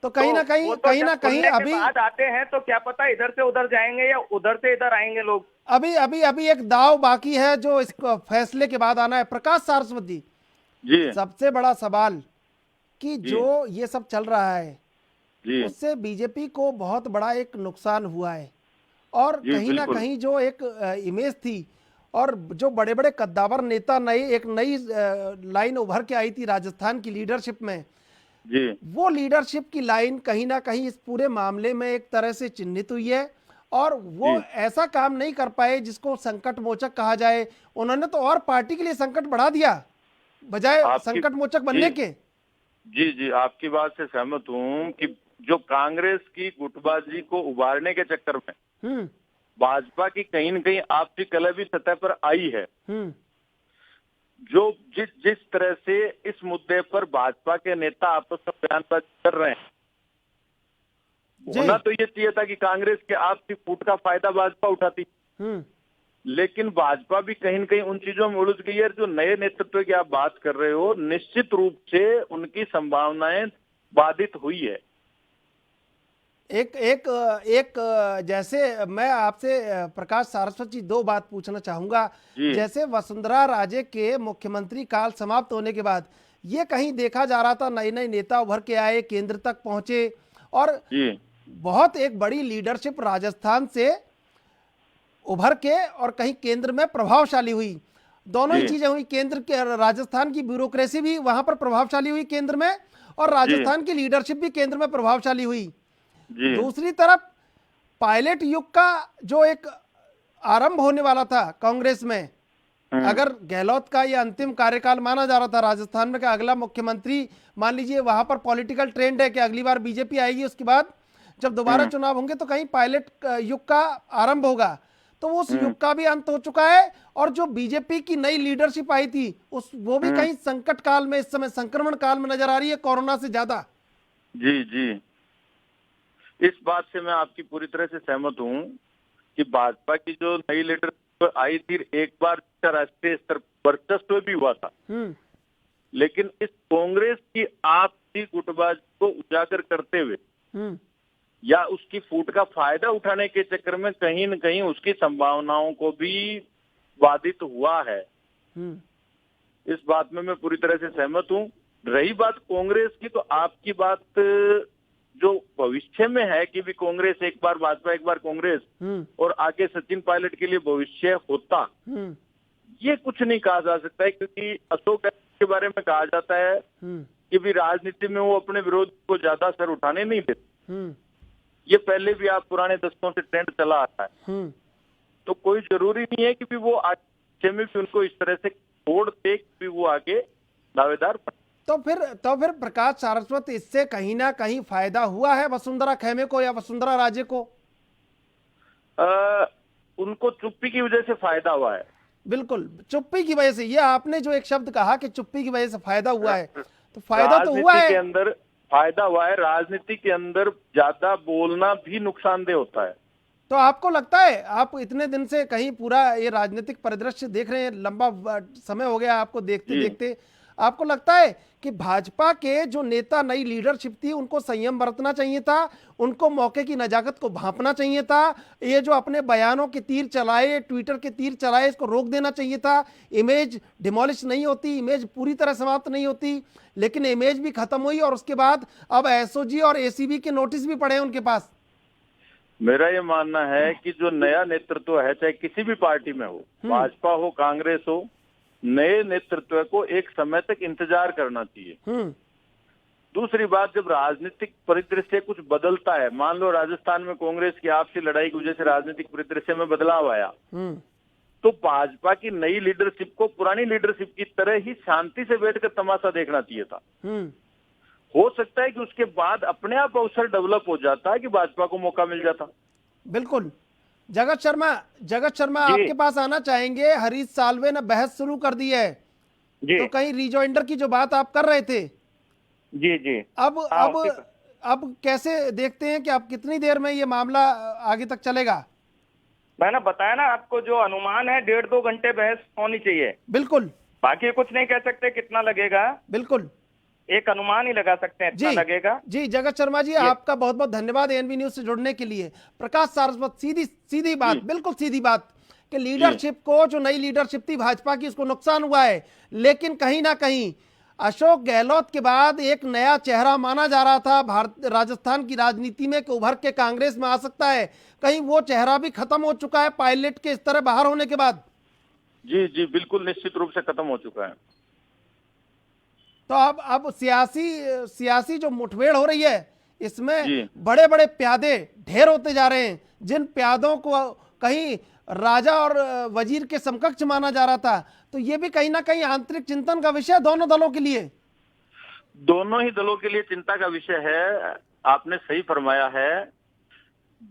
तो कहीं ना कहीं अभी बाद आते हैं तो क्या पता इधर से उधर जाएंगे या उधर से इधर आएंगे लोग। अभी एक दाव बाकी है जो इस फैसले के बाद आना है। प्रकाश सारस्वत जी, सबसे बड़ा सवाल कि जो ये सब चल रहा है उससे बीजेपी को बहुत बड़ा एक नुकसान हुआ है, और कहीं ना कहीं जो एक इमेज थी और जो बड़े बड़े कद्दावर नेता एक नई लाइन उभर के आई थी राजस्थान की लीडरशिप में, वो लीडरशिप की लाइन कहीं ना कहीं इस पूरे मामले में एक तरह से चिन्हित हुई है, और वो ऐसा काम नहीं कर पाए जिसको संकट मोचक कहा जाए। उन्होंने तो और पार्टी के लिए संकट बढ़ा दिया बजाय संकट मोचक बनने के। जी, आपकी बात से सहमत हूँ कि जो कांग्रेस की गुटबाजी को उभारने के चक्कर में भाजपा की कहीं न कहीं आपसी कलह भी सतह पर आई है। जो जिस तरह से इस मुद्दे पर भाजपा के नेता आपस में बयानबाजी कर रहे हैं, होना तो ये चाहिए था कि कांग्रेस के आपसी फूट का फायदा भाजपा उठाती, लेकिन भाजपा भी कहीं न कहीं उन चीजों में उलझ गई है। जो नए नेतृत्व की आप बात कर रहे हो, निश्चित रूप से उनकी संभावनाएं बाधित हुई है। एक जैसे मैं आपसे प्रकाश सारस्वत जी दो बात पूछना चाहूंगा। जैसे वसुंधरा राजे के मुख्यमंत्री काल समाप्त होने के बाद ये कहीं देखा जा रहा था नए नेता उभर के आए, केंद्र तक पहुंचे, और बहुत एक बड़ी लीडरशिप राजस्थान से उभर के और कहीं केंद्र में प्रभावशाली हुई। दोनों ही चीजें हुई, केंद्र के राजस्थान की ब्यूरोक्रेसी भी वहां पर प्रभावशाली हुई केंद्र में, और राजस्थान की लीडरशिप भी केंद्र में प्रभावशाली हुई। दूसरी तरफ पायलट युग का जो एक आरंभ होने वाला था कांग्रेस में, अगर गहलोत का ये अंतिम कार्यकाल माना जा रहा था राजस्थान में, का अगला मुख्यमंत्री मान लीजिए, वहां पर पॉलिटिकल ट्रेंड है कि अगली बार बीजेपी आएगी, उसके बाद जब दोबारा चुनाव होंगे तो कहीं पायलट युग का आरंभ होगा, तो उस युग का भी अंत हो चुका है। और जो बीजेपी की नई लीडरशिप आई थी वो भी कहीं संकट काल में, इस समय संक्रमण काल में नजर आ रही है, कोरोना से ज्यादा। जी जी, इस बात से मैं आपकी पूरी तरह से सहमत हूँ कि भाजपा की जो नई लीडरशिप आई थी, एक बार राष्ट्रीय स्तर पर वर्चस्व भी हुआ था, लेकिन इस कांग्रेस की आपसी गुटबाजी को उजागर करते हुए या उसकी फूट का फायदा उठाने के चक्कर में कहीं न कहीं उसकी संभावनाओं को भी बाधित हुआ है। इस बात में मैं पूरी तरह से सहमत हूँ। रही बात कांग्रेस की, तो आपकी बात जो भविष्य में है कि भी कांग्रेस एक बार भाजपा एक बार कांग्रेस और आगे सचिन पायलट के लिए भविष्य होता, ये कुछ नहीं कहा जा सकता है, क्योंकि अशोक गहलोत के बारे में कहा जाता है कि भी राजनीति में वो अपने विरोध को ज्यादा सर उठाने नहीं देते। ये पहले भी आप पुराने दशकों से ट्रेंड चला आता है, तो कोई जरूरी नहीं है कि भी वो आगे में भी उनको इस तरह से छोड़ दे कि भी वो आगे दावेदार बने। तो फिर प्रकाश सारस्वत, इससे कहीं ना कहीं फायदा हुआ है वसुंधरा खेमे को या वसुंधरा राजे को? उनको चुप्पी की वजह से फायदा हुआ है। बिल्कुल, चुप्पी की वजह से। ये आपने जो एक शब्द कहा कि चुप्पी की वजह से फायदा हुआ है, तो फायदा तो हुआ है। के अंदर फायदा हुआ है, राजनीति के अंदर ज्यादा बोलना भी नुकसानदेह होता है। तो आपको लगता है, आप इतने दिन से कहीं पूरा ये राजनीतिक परिदृश्य देख रहे हैं, लंबा समय हो गया आपको देखते देखते, आपको लगता है कि भाजपा के जो नेता, नई लीडरशिप थी, उनको संयम बरतना चाहिए था, उनको मौके की नजाकत को भांपना चाहिए था, ये जो अपने बयानों के तीर चलाए, ट्विटर के तीर चलाए, इसको रोक देना चाहिए था। इमेज डिमोलिश नहीं होती, इमेज पूरी तरह समाप्त नहीं होती, लेकिन इमेज भी खत्म हुई और उसके बाद अब एसओजी और एसीबी के नोटिस भी पड़े हैं उनके पास। मेरा ये मानना है कि जो नया नेतृत्व है, चाहे किसी भी पार्टी में हो, भाजपा हो कांग्रेस हो, नए नेतृत्व को एक समय तक इंतजार करना चाहिए। दूसरी बात, जब राजनीतिक परिदृश्य कुछ बदलता है, मान लो राजस्थान में कांग्रेस की आपसी लड़ाई की वजह से राजनीतिक परिदृश्य में बदलाव आया, तो भाजपा की नई लीडरशिप को पुरानी लीडरशिप की तरह ही शांति से बैठकर तमाशा देखना चाहिए था। हो सकता है कि उसके बाद अपने आप अवसर डेवलप हो जाता है कि भाजपा को मौका मिल जाता। बिल्कुल। जगत शर्मा आपके पास आना चाहेंगे। हरीश साल्वे ने बहस शुरू कर दी है, तो कहीं रिजॉइंडर की जो बात आप कर रहे थे, जी अब कैसे देखते हैं कि आप कितनी देर में ये मामला आगे तक चलेगा? मैंने बताया ना आपको, जो अनुमान है 1.5-2 घंटे बहस होनी चाहिए। बिल्कुल, बाकी कुछ नहीं कह सकते कितना लगेगा। बिल्कुल, एक अनुमान ही लगा सकते हैं इतना लगेगा। जी जगत शर्मा जी, आपका बहुत बहुत धन्यवाद एएनबी न्यूज से जुड़ने के लिए। प्रकाश सारस्वत, सीधी बात, बिल्कुल सीधी बात, कि लीडरशिप को, जो नई लीडरशिप थी भाजपा की, उसको नुकसान हुआ है, लेकिन कहीं ना कहीं अशोक गहलोत के बाद एक नया चेहरा माना जा रहा था राजस्थान की राजनीति में कि उभर के कांग्रेस में आ सकता है, कहीं वो चेहरा भी खत्म हो चुका है पायलट के इस तरह बाहर होने के बाद? जी बिल्कुल, निश्चित रूप से खत्म हो चुका है। तो अब सियासी जो मुठभेड़ हो रही है, इसमें बड़े बड़े प्यादे ढेर होते जा रहे हैं, जिन प्यादों को कहीं राजा और वजीर के समकक्ष माना जा रहा था, तो ये भी कहीं ना कहीं आंतरिक चिंतन का विषय दोनों दलों के लिए। दोनों ही दलों के लिए चिंता का विषय है। आपने सही फरमाया है।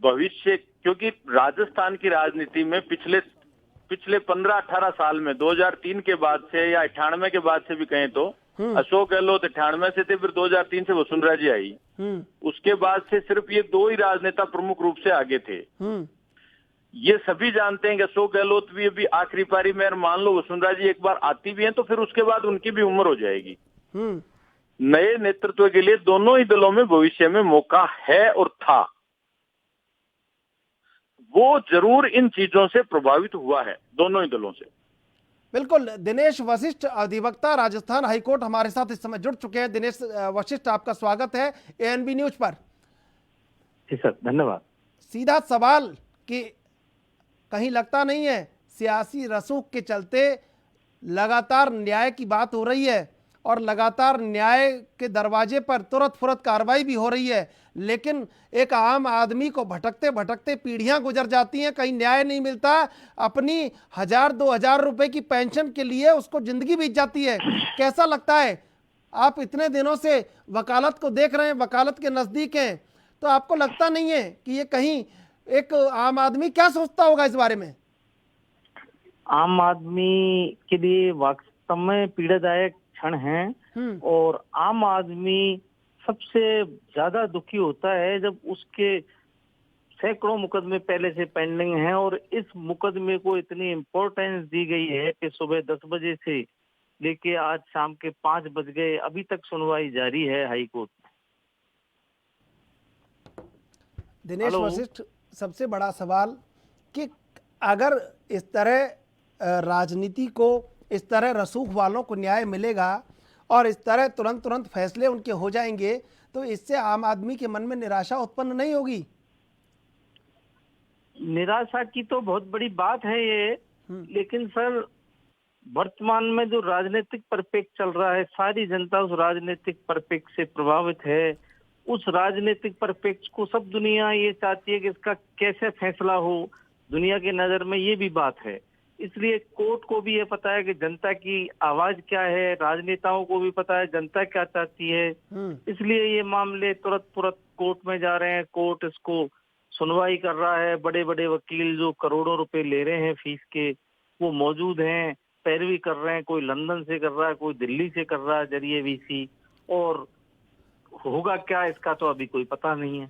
भविष्य, क्योंकि राजस्थान की राजनीति में पिछले 15-18 साल में 2003 के बाद से या 98 के बाद से भी कहें तो, अशोक गहलोत 98 से थे, फिर 2003 से वसुंधरा जी आई, उसके बाद से सिर्फ ये 2 ही राजनेता प्रमुख रूप से आगे थे। ये सभी जानते हैं कि अशोक गहलोत भी अभी आखिरी पारी में, मान लो वसुंधरा जी एक बार आती भी हैं तो फिर उसके बाद उनकी भी उम्र हो जाएगी। नए नेतृत्व के लिए दोनों ही दलों में भविष्य में मौका है और था, वो जरूर इन चीजों से प्रभावित हुआ है, दोनों ही दलों से। बिल्कुल। दिनेश वशिष्ठ, अधिवक्ता, राजस्थान हाईकोर्ट, हमारे साथ इस समय जुड़ चुके हैं। दिनेश वशिष्ठ, आपका स्वागत है एएनबी न्यूज पर। जी सर, धन्यवाद। सीधा सवाल कि कहीं लगता नहीं है सियासी रसूख के चलते लगातार न्याय की बात हो रही है और लगातार न्याय के दरवाजे पर तुरंत फुरत कार्रवाई भी हो रही है, लेकिन एक आम आदमी को भटकते भटकते पीढ़ियां गुजर जाती हैं, कहीं न्याय नहीं मिलता, अपनी 1000-2000 रुपए की पेंशन के लिए उसको जिंदगी बीत जाती है। कैसा लगता है? आप इतने दिनों से वकालत को देख रहे हैं, वकालत के नजदीक हैं, तो आपको लगता नहीं है कि ये कहीं एक आम आदमी क्या सोचता होगा इस बारे में? आम आदमी के लिए वास्तव में पीड़ादायक क्षण है और आम आदमी सबसे ज्यादा दुखी होता है जब उसके सैकड़ों मुकदमे पहले से पेंडिंग हैं और इस मुकदमे को इतनी इम्पोर्टेंस दी गई है कि सुबह 10 बजे से लेके आज शाम के 5 बज गए, अभी तक सुनवाई जारी है हाई कोर्ट में। दिनेश वशिष्ठ, सबसे बड़ा सवाल कि अगर इस तरह राजनीति को, इस तरह रसूख वालों को न्याय मिलेगा और इस तरह तुरंत फैसले उनके हो जाएंगे, तो इससे आम आदमी के मन में निराशा उत्पन्न नहीं होगी? निराशा की तो बहुत बड़ी बात है ये, लेकिन सर वर्तमान में जो राजनीतिक परिप्रेक्ष्य चल रहा है, सारी जनता उस राजनीतिक परिप्रेक्ष्य से प्रभावित है। उस राजनीतिक परिप्रेक्ष्य को सब दुनिया ये चाहती है कि इसका कैसे फैसला हो, दुनिया की नजर में ये भी बात है। इसलिए कोर्ट को भी ये पता है कि जनता की आवाज क्या है, राजनेताओं को भी पता है जनता क्या चाहती है। इसलिए ये मामले तुरंत कोर्ट में जा रहे हैं, कोर्ट इसको सुनवाई कर रहा है। बड़े बड़े वकील जो करोड़ों रुपए ले रहे हैं फीस के, वो मौजूद हैं, पैरवी कर रहे हैं। कोई लंदन से कर रहा है, कोई दिल्ली से कर रहा है जरिए वीसी, और होगा क्या इसका तो अभी कोई पता नहीं है।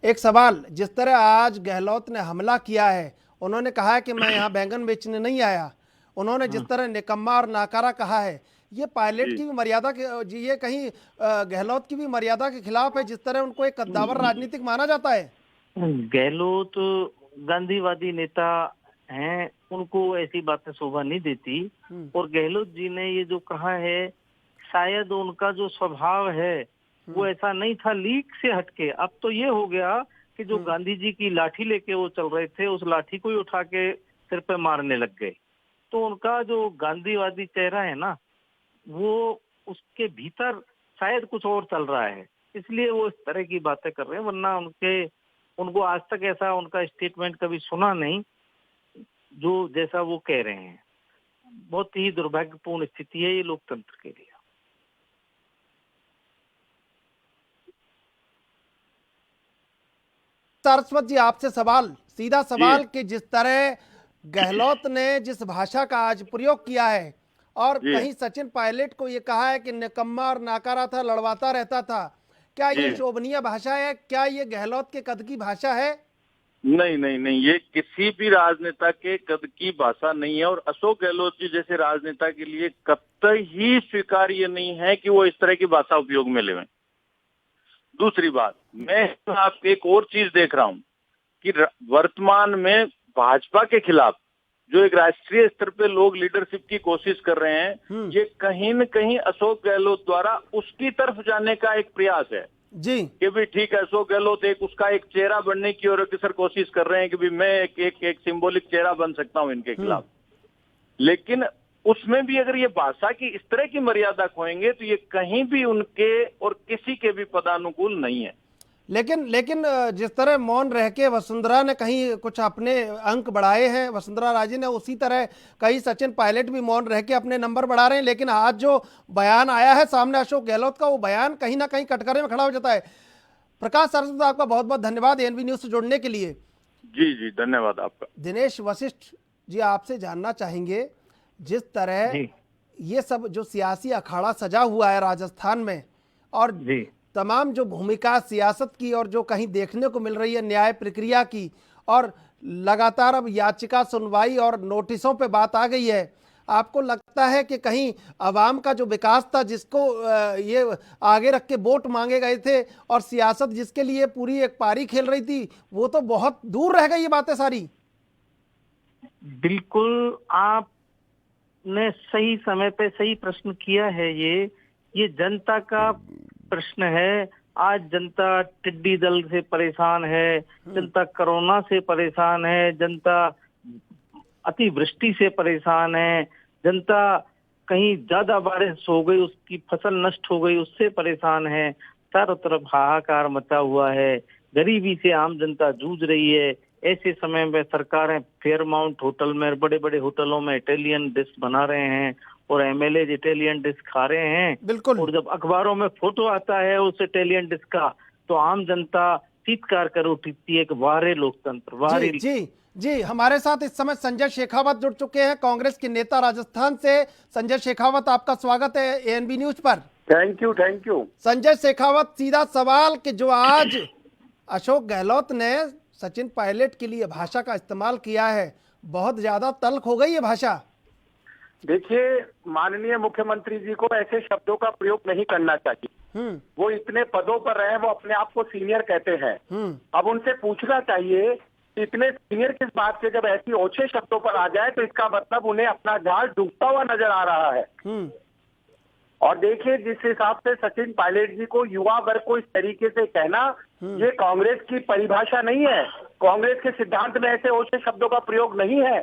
एक सवाल, जिस तरह आज गहलोत ने हमला किया है, उन्होंने कहा है कि मैं यहाँ बैंगन बेचने नहीं आया, उन्होंने जिस तरह निकम्मा और नाकारा कहा है, ये पायलट की भी मर्यादा के, ये कहीं गहलोत की भी मर्यादा के खिलाफ है, जिस तरह उनको एक कद्दावर राजनीतिक माना जाता है? गहलोत गांधीवादी नेता हैं, उनको ऐसी बातें शोभा नहीं देती। और गहलोत जी ने ये जो कहा है, शायद उनका जो स्वभाव है वो ऐसा नहीं था लीक से हटके। अब तो ये हो गया कि जो गांधी जी की लाठी लेके वो चल रहे थे, उस लाठी को ही उठा के सिर पे मारने लग गए। तो उनका जो गांधीवादी चेहरा है ना, वो उसके भीतर शायद कुछ और चल रहा है, इसलिए वो इस तरह की बातें कर रहे हैं। वरना उनको आज तक ऐसा उनका स्टेटमेंट कभी सुना नहीं जो जैसा वो कह रहे हैं। बहुत ही दुर्भाग्यपूर्ण स्थिति है ये लोकतंत्र के लिए। सारस्वत जी, आपसे सवाल, सीधा सवाल कि जिस तरह गहलोत ने जिस भाषा का आज प्रयोग किया है और कहीं सचिन पायलट को ये कहा है कि निकम्मा और नाकारा था, लड़वाता रहता था, क्या ये शोभनीय भाषा है? क्या ये गहलोत के कद की भाषा है? नहीं, ये किसी भी राजनेता के कद की भाषा नहीं है। और अशोक गहलोत जी जैसे राजनेता के लिए कतई ही स्वीकार्य नहीं है कि वो इस तरह की भाषा उपयोग में लेवें। दूसरी बात, मैं आपको एक और चीज देख रहा हूं कि वर्तमान में भाजपा के खिलाफ जो एक राष्ट्रीय स्तर पे लोग लीडरशिप की कोशिश कर रहे हैं, ये कहीं न कहीं अशोक गहलोत द्वारा उसकी तरफ जाने का एक प्रयास है जी, कि भी ठीक है, अशोक गहलोत उसका एक चेहरा बनने की और अक्सर कोशिश कर रहे हैं कि भी मैं एक सिंबॉलिक चेहरा बन सकता हूं इनके खिलाफ। लेकिन उसमें भी अगर ये भाषा की इस तरह की मर्यादा खोएंगे तो ये कहीं भी उनके और किसी के भी पदानुकूल नहीं है। लेकिन जिस तरह मौन रह के वसुंधरा ने कहीं कुछ अपने अंक बढ़ाए हैं, वसुंधरा राजे ने, उसी तरह कहीं सचिन पायलट भी मौन रह के अपने नंबर बढ़ा रहे हैं। लेकिन आज जो बयान आया है सामने अशोक गहलोत का, वो बयान कहीं ना कहीं कटघरे में खड़ा हो जाता है। प्रकाश सारस्वत, आपका बहुत बहुत धन्यवाद एएनबी न्यूज से जुड़ने के लिए। जी धन्यवाद आपका। दिनेश वशिष्ठ जी, आपसे जानना चाहेंगे, जिस तरह ये सब जो सियासी अखाड़ा सजा हुआ है राजस्थान में, और तमाम जो भूमिका सियासत की और जो कहीं देखने को मिल रही है न्याय प्रक्रिया की, और लगातार अब याचिका सुनवाई और नोटिसों पे बात आ गई है, आपको लगता है कि कहीं अवाम का जो विकास था, जिसको ये आगे रख के वोट मांगे गए थे, और सियासत जिसके लिए पूरी एक पारी खेल रही थी, वो तो बहुत दूर रह गई ये बातें सारी? बिल्कुल, आपने सही समय पे सही प्रश्न किया है। ये जनता का प्रश्न है। आज जनता टिड्डी दल से परेशान है, जनता कोरोना से परेशान है, जनता अतिवृष्टि से परेशान है, जनता कहीं ज्यादा बारिश हो गई, उसकी फसल नष्ट हो गई, उससे परेशान है। चारों तरफ हाहाकार मचा हुआ है, गरीबी से आम जनता जूझ रही है। ऐसे समय में सरकारें फेयरमाउंट होटल में, बड़े बड़े होटलों में इटालियन डिश बना रहे हैं और एमएलए इटालियन डिश खा रहे हैं। बिल्कुल। और जब अखबारों में फोटो आता है उस इटालियन डिश का, तो आम जनता चीत्कार कर उठती है कि वाह रे लोकतंत्र, वाह रे। जी जी, हमारे साथ इस समय संजय शेखावत जुड़ चुके हैं, कांग्रेस के नेता राजस्थान से। संजय शेखावत, आपका स्वागत है एएनबी न्यूज पर। Thank you, thank you. Sanjay Shekhawat, सीधा सवाल कि जो आज अशोक गहलोत ने सचिन पायलट के लिए भाषा का इस्तेमाल किया है, बहुत ज्यादा तल्ख हो गई है भाषा। देखिए, माननीय मुख्यमंत्री जी को ऐसे शब्दों का प्रयोग नहीं करना चाहिए। वो इतने पदों पर रहे, वो अपने आप को सीनियर कहते हैं। अब उनसे पूछना चाहिए कि इतने सीनियर किस बात के, जब ऐसी ओछे शब्दों पर आ जाए तो इसका मतलब उन्हें अपना जहाज डूबता हुआ नजर आ रहा है। और देखिए, जिस हिसाब से सचिन पायलट जी को, युवा वर्ग को इस तरीके से कहना, ये कांग्रेस की परिभाषा नहीं है। कांग्रेस के सिद्धांत में ऐसे ओछे शब्दों का प्रयोग नहीं है।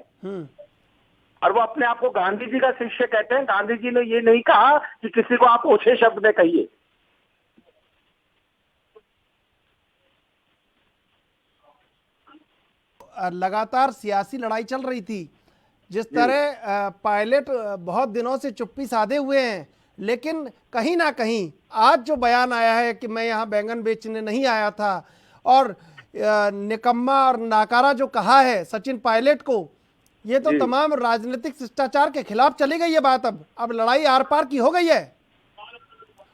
और वो अपने आप को गांधी जी का शिष्य कहते हैं। गांधी जी ने ये नहीं कहा कि किसी को आप ओछे शब्द में कहिए। लगातार सियासी लड़ाई चल रही थी। जिस तरह पायलट बहुत दिनों से चुप्पी साधे हुए हैं, लेकिन कहीं ना कहीं आज जो बयान आया है कि मैं यहाँ बैंगन बेचने नहीं आया था, और निकम्मा और नाकारा जो कहा है सचिन पायलट को, ये तो तमाम राजनीतिक शिष्टाचार के खिलाफ चली गई है बात। अब लड़ाई आर पार की हो गई है।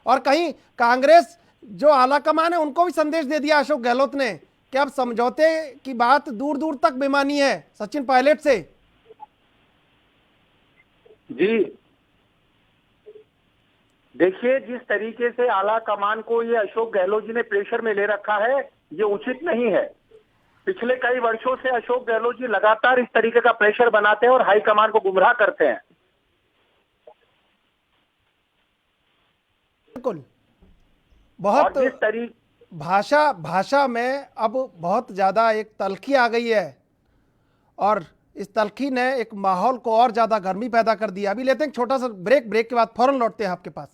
और कहीं कांग्रेस जो आलाकमान है उनको भी संदेश दे दिया अशोक गहलोत ने कि अब समझौते की बात दूर दूर तक बेमानी है सचिन पायलट से। जी देखिए, जिस तरीके से आला कमान को ये अशोक गहलोत जी ने प्रेशर में ले रखा है, ये उचित नहीं है। पिछले कई वर्षों से अशोक गहलोत जी लगातार इस तरीके का प्रेशर बनाते हैं और हाईकमान को गुमराह करते हैं। बिल्कुल। बहुत जिस तरीके भाषा में अब बहुत ज्यादा एक तल्खी आ गई है, और इस तल्खी ने एक माहौल को और ज्यादा गर्मी पैदा कर दिया। अभी लेते हैं एक छोटा सा ब्रेक के बाद फौरन लौटते हैं आपके पास।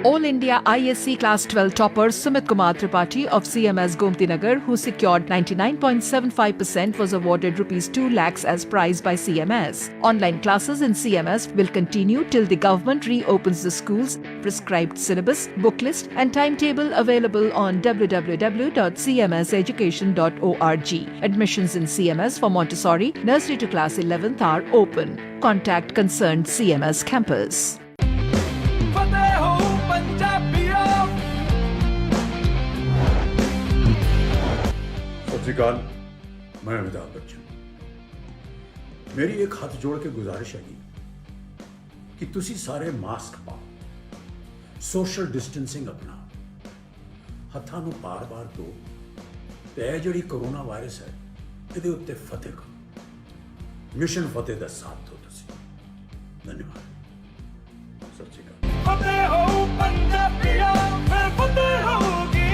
All India ISC Class 12 topper Sumit Kumar Tripathi of CMS Gomti Nagar, who secured 99.75%, was awarded Rs 2 lakhs as prize by CMS. Online classes in CMS will continue till the government reopens the schools. Prescribed syllabus, book list and timetable available on www.cmseducation.org. Admissions in CMS for Montessori, nursery to class 11th are open. Contact concerned CMS campus. सत श्री अकाल, मैं अमिताभ बच्चन। मेरी एक हाथ जोड़ के गुजारिश है कि तुसी सारे मास्क पाओ, सोशल डिस्टेंसिंग अपना, हत्थां नूं बार-बार धो, ते जिहड़ी कोरोना वायरस है इहदे उत्ते फतेह करो। मिशन फतेह दा साथ दो तुसी। धन्यवाद। सत श्री अकाल। फतेह हो पंजाबियों, फिर फतेह होगी।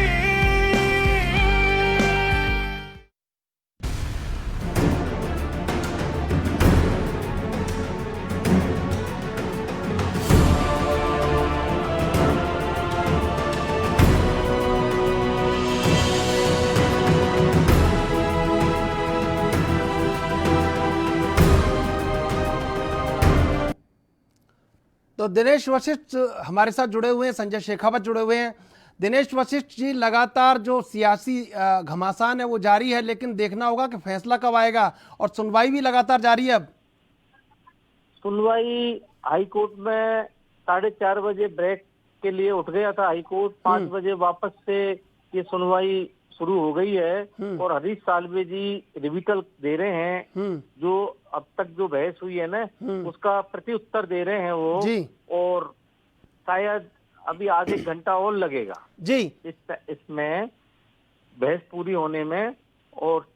तो दिनेश वशिष्ठ हमारे साथ जुड़े हुए हैं, संजय शेखावत जुड़े हुए हैं। दिनेश वशिष्ठ जी, लगातार जो सियासी घमासान है वो जारी है, लेकिन देखना होगा कि फैसला कब आएगा, और सुनवाई भी लगातार जारी है। अब सुनवाई हाई कोर्ट में 4:30 बजे ब्रेक के लिए उठ गया था हाई कोर्ट, 5 बजे वापस से ये सुनवाई शुरू हो गई है और हरीश साल्वे जी रिविटल दे रहे हैं। जो अब तक जो बहस हुई है ना उसका प्रति उत्तर दे रहे हैं वो जी। और शायद अभी आधे घंटा और लगेगा जी इसमें बहस पूरी होने में, और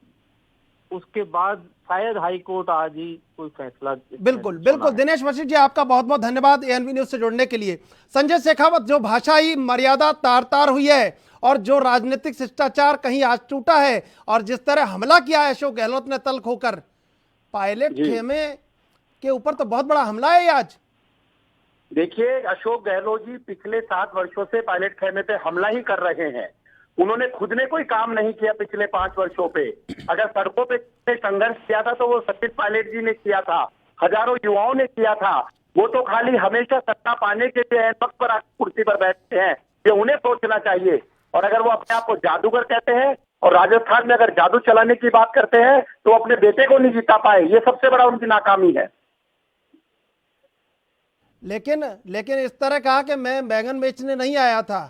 उसके बाद शायद हाई कोर्ट आज ही कोई फैसला। बिल्कुल बिल्कुल। दिनेश वशिष्ठ जी, आपका बहुत बहुत धन्यवाद एएनबी न्यूज से जुड़ने के लिए। संजय शेखावत, जो भाषाई मर्यादा तार तार हुई है और जो राजनीतिक शिष्टाचार कहीं आज टूटा है, और जिस तरह हमला किया है अशोक गहलोत ने तल्ख होकर, पायलट खेमे के ऊपर तो बहुत बड़ा हमला है आज। देखिए, अशोक गहलोत जी पिछले 7 वर्षों से पायलट खेमे पे हमला ही कर रहे हैं। उन्होंने खुद ने कोई काम नहीं किया पिछले 5 वर्षों पे। अगर सड़कों पे संघर्ष किया था तो वो सचिन पायलट जी ने किया था, हजारों युवाओं ने किया था। वो तो खाली हमेशा सत्ता पाने के लिए वक्त पर आकर कुर्सी पर बैठते हैं, ये उन्हें सोचना चाहिए। और अगर वो अपने आप को जादूगर कहते हैं और राजस्थान में अगर जादू चलाने की बात करते हैं तो अपने बेटे को नहीं जिता पाए, ये सबसे बड़ा उनकी नाकामी है। लेकिन इस तरह कहा कि मैं बैगन बेचने नहीं आया था,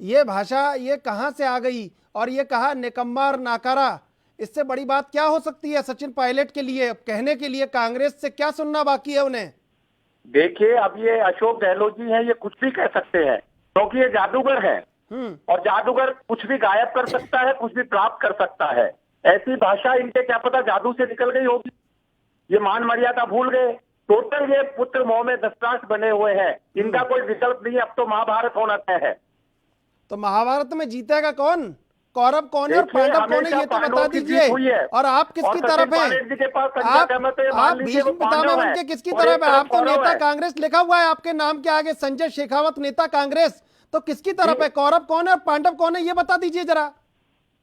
ये भाषा ये कहां से आ गई, और ये कहा निकम्मा और नाकारा, इससे बड़ी बात क्या हो सकती है सचिन पायलट के लिए? अब कहने के लिए कांग्रेस से क्या सुनना बाकी है उन्हें? देखिए, अब ये अशोक गहलोत जी हैं, ये कुछ भी कह सकते हैं क्योंकि ये जादूगर है और जादूगर कुछ भी गायब कर सकता है, कुछ भी प्राप्त कर सकता है। ऐसी भाषा इनके क्या पता जादू से निकल गई होगी, ये मान मर्यादा भूल गए। टोटल ये पुत्र मोह में धृतराष्ट्र बने हुए हैं, इनका कोई विकल्प नहीं है। अब तो महाभारत होना तय है। तो महाभारत में जीतेगा कौन? कौरव कौन है और पांडव कौन है, ये तो बता दीजिए। और आप किसकी तरफ हैं? आप भीष्म पितामह बन के किसकी तरफ है? आप तो नेता कांग्रेस लिखा हुआ है आपके नाम के आगे, संजय शेखावत नेता कांग्रेस, तो किसकी तरफ है? कौरव कौन है और पांडव कौन है, ये बता दीजिए जरा।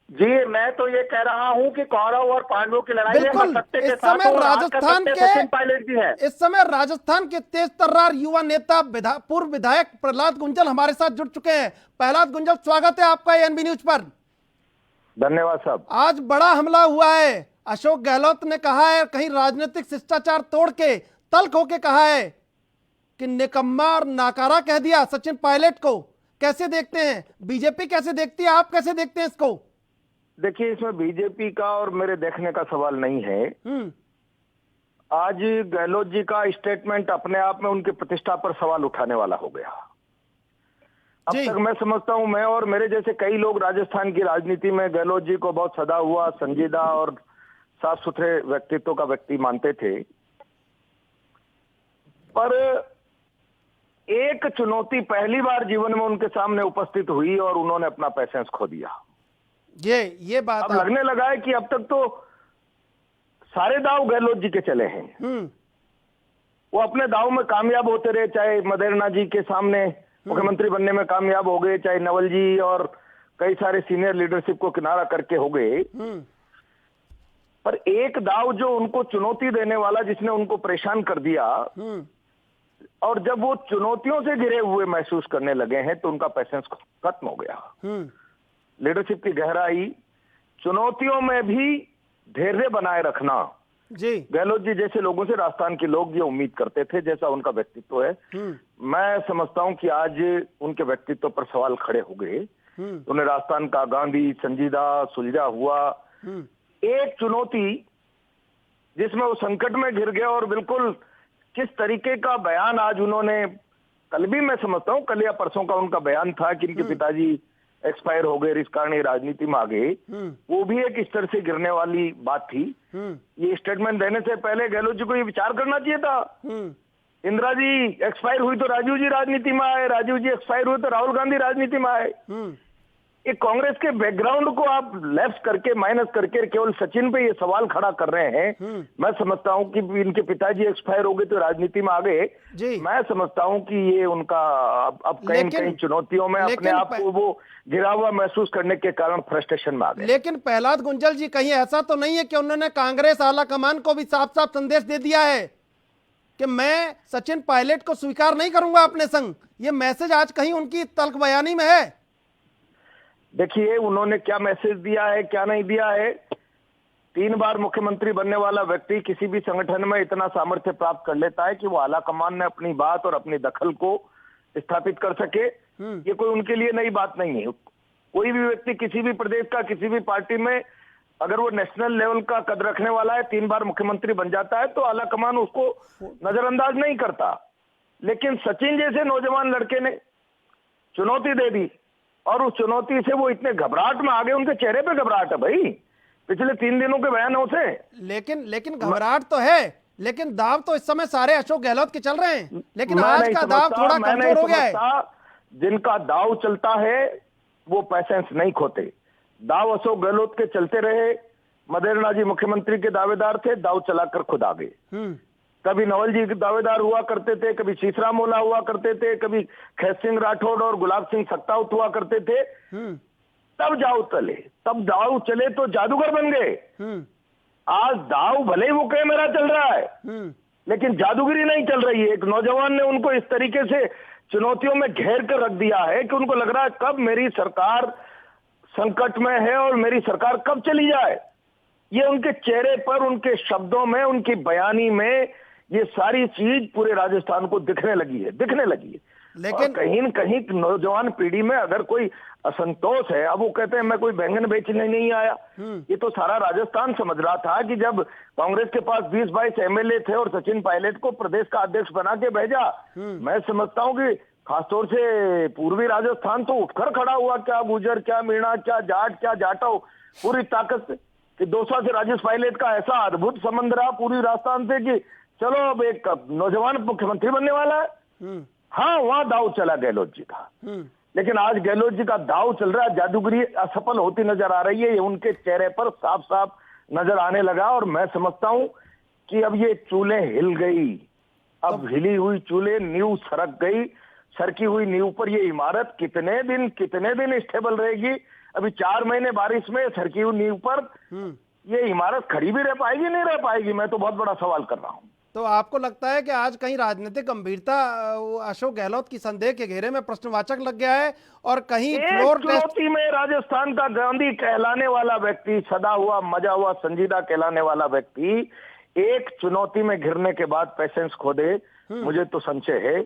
जी, मैं तो ये कह रहा हूं कि कौरव और पांडवों की लड़ाई बिल्कुल। इस समय राजस्थान के तेज तर्रार युवा नेता पूर्व विधायक प्रहलाद गुंजल हमारे साथ जुड़ चुके हैं। प्रहलाद गुंजल, स्वागत है आपका एएनबी न्यूज पर। धन्यवाद साहब। आज बड़ा हमला हुआ है, अशोक गहलोत ने कहा है, कहीं राजनीतिक शिष्टाचार तोड़ के तल्ख होके कहा है कि निकम्मा और नाकारा कह दिया सचिन पायलट को। कैसे देखते हैं? बीजेपी कैसे देखती है, आप कैसे देखते हैं इसको? देखिए, इसमें बीजेपी का और मेरे देखने का सवाल नहीं है। आज गहलोत जी का स्टेटमेंट अपने आप में उनकी प्रतिष्ठा पर सवाल उठाने वाला हो गया। अब तक मैं समझता हूं, मैं और मेरे जैसे कई लोग राजस्थान की राजनीति में गहलोत जी को बहुत सदा हुआ, संजीदा और साफ सुथरे व्यक्तित्व का व्यक्ति मानते थे। पर एक चुनौती पहली बार जीवन में उनके सामने उपस्थित हुई और उन्होंने अपना पैसेंस खो दिया। ये बात अब लगने लगा है कि अब तक तो सारे दाव गहलोत जी के चले हैं। वो अपने दाव में कामयाब होते रहे, चाहे मदेरणा जी के सामने मुख्यमंत्री बनने में कामयाब हो गए, चाहे नवल जी और कई सारे सीनियर लीडरशिप को किनारा करके हो गए। पर एक दाव जो उनको चुनौती देने वाला, जिसने उनको परेशान कर दिया, और जब वो चुनौतियों से घिरे हुए महसूस करने लगे हैं तो उनका पैसेंस खत्म हो गया। लीडरशिप की गहराई, चुनौतियों में भी धैर्य बनाए रखना, जी गहलोत जी जैसे लोगों से राजस्थान के लोग ये उम्मीद करते थे, जैसा उनका व्यक्तित्व है। मैं समझता हूं कि आज उनके व्यक्तित्व पर सवाल खड़े हो गए। उन्हें राजस्थान का गांधी संजीदा सुलझा हुआ एक चुनौती, जिसमें वो संकट में घिर गया, और बिल्कुल किस तरीके का बयान आज उन्होंने, कल भी मैं समझता हूँ कल या परसों का उनका बयान था कि इनके पिताजी एक्सपायर हो गए, इस कारण ये राजनीति में आ गए, वो भी एक स्तर से गिरने वाली बात थी। ये स्टेटमेंट देने से पहले गहलोत जी को ये विचार करना चाहिए था। इंदिरा जी एक्सपायर हुई तो राजीव जी राजनीति में आए, राजीव जी एक्सपायर हुए तो राहुल गांधी राजनीति में आए। एक कांग्रेस के बैकग्राउंड को आप लेफ्ट करके, माइनस करके केवल सचिन पे ये सवाल खड़ा कर रहे हैं। मैं समझता हूं कि इनके पिताजी एक्सपायर हो गए तो राजनीति में आ गए। मैं समझता हूं कि ये उनका अब कहीं चुनौतियों में अपने आप को वो गिरा हुआ महसूस करने के कारण फ्रस्ट्रेशन में आ गए। लेकिन प्रहलाद गुंजल जी, कहीं ऐसा तो नहीं है कि उन्होंने कांग्रेस आला कमान को भी साफ साफ संदेश दे दिया है कि मैं सचिन पायलट को स्वीकार नहीं करूंगा अपने संग? ये मैसेज आज कहीं उनकी तल्ख बयानी में है? देखिए उन्होंने क्या मैसेज दिया है, क्या नहीं दिया है। 3 बार मुख्यमंत्री बनने वाला व्यक्ति किसी भी संगठन में इतना सामर्थ्य प्राप्त कर लेता है कि वो आला कमान में अपनी बात और अपनी दखल को स्थापित कर सके। ये कोई उनके लिए नई बात नहीं है। कोई भी व्यक्ति किसी भी प्रदेश का, किसी भी पार्टी में अगर वो नेशनल लेवल का कद रखने वाला है, 3 बार मुख्यमंत्री बन जाता है तो आला कमान उसको नजरअंदाज नहीं करता। लेकिन सचिन जैसे नौजवान लड़के ने चुनौती दे दी और उस चुनौती से वो इतने घबराहट में आ गए, उनके चेहरे पे घबराहट है भाई पिछले 3 दिनों के बयानों से। लेकिन घबराहट तो है, लेकिन दाव तो इस समय सारे अशोक गहलोत के चल रहे हैं, लेकिन आज का दाव थोड़ा कमजोर हो गया है। जिनका दाव चलता है वो पेशेंस नहीं खोते। दाव अशोक गहलोत के चलते रहे। मदेरणा जी मुख्यमंत्री के दावेदार थे, दाव चलाकर खुद आ गए। कभी नवल जी दावेदार हुआ करते थे, कभी शीशराम मोला हुआ करते थे, कभी खैस सिंह राठौड़ और गुलाब सिंह सत्तावत हुआ करते थे। तब दाव चले तो जादूगर बन गए। आज दाव भले ही वो कैमरा चल रहा है लेकिन जादूगिरी नहीं चल रही है। एक नौजवान ने उनको इस तरीके से चुनौतियों में घेर कर रख दिया है कि उनको लग रहा है कब मेरी सरकार संकट में है और मेरी सरकार कब चली जाए। ये उनके चेहरे पर, उनके शब्दों में, उनकी बयानी में ये सारी चीज पूरे राजस्थान को दिखने लगी है। लेकिन कहीं न कहीं नौजवान पीढ़ी में अगर कोई असंतोष है, अब वो कहते हैं मैं कोई बैंगन बेचने नहीं आया। ये तो सारा राजस्थान समझ रहा था कि जब कांग्रेस के पास 20-22 एमएलए थे और सचिन पायलट को प्रदेश का अध्यक्ष बना के भेजा। मैं समझता हूं कि खासतौर से पूर्वी राजस्थान तो उठकर खड़ा हुआ, क्या गुजर, क्या मीणा, क्या जाट, क्या जाटव, पूरी ताकत से कि दौसा से राजेश पायलट का ऐसा अद्भुत संबंध रहा पूरी राजस्थान से कि चलो अब एक नौजवान मुख्यमंत्री बनने वाला है। हाँ, वहां दाव चला गहलोत जी का। लेकिन आज गहलोत जी का दाव चल रहा है, जादूगरी असफल होती नजर आ रही है। ये उनके चेहरे पर साफ साफ नजर आने लगा और मैं समझता हूं कि अब ये चूल्हे हिल गई। अब हिली हुई चूल्हे, नींव सरक गई। सरकी हुई नींव पर ये इमारत कितने दिन स्टेबल रहेगी। अभी 4 महीने बारिश में सरकी हुई नींव पर ये इमारत खड़ी भी रह पाएगी, नहीं रह पाएगी, मैं तो बहुत बड़ा सवाल कर रहा हूं। तो आपको लगता है कि आज कहीं राजनीतिक गंभीरता अशोक गहलोत की संदेह के घेरे में प्रश्नवाचक लग गया है और कहीं फ्लोर चुनौती में राजस्थान का गांधी कहलाने वाला व्यक्ति, सदा हुआ मजा हुआ संजीदा कहलाने वाला व्यक्ति एक चुनौती में घिरने के बाद पेशेंस खो दे, मुझे तो संशय है।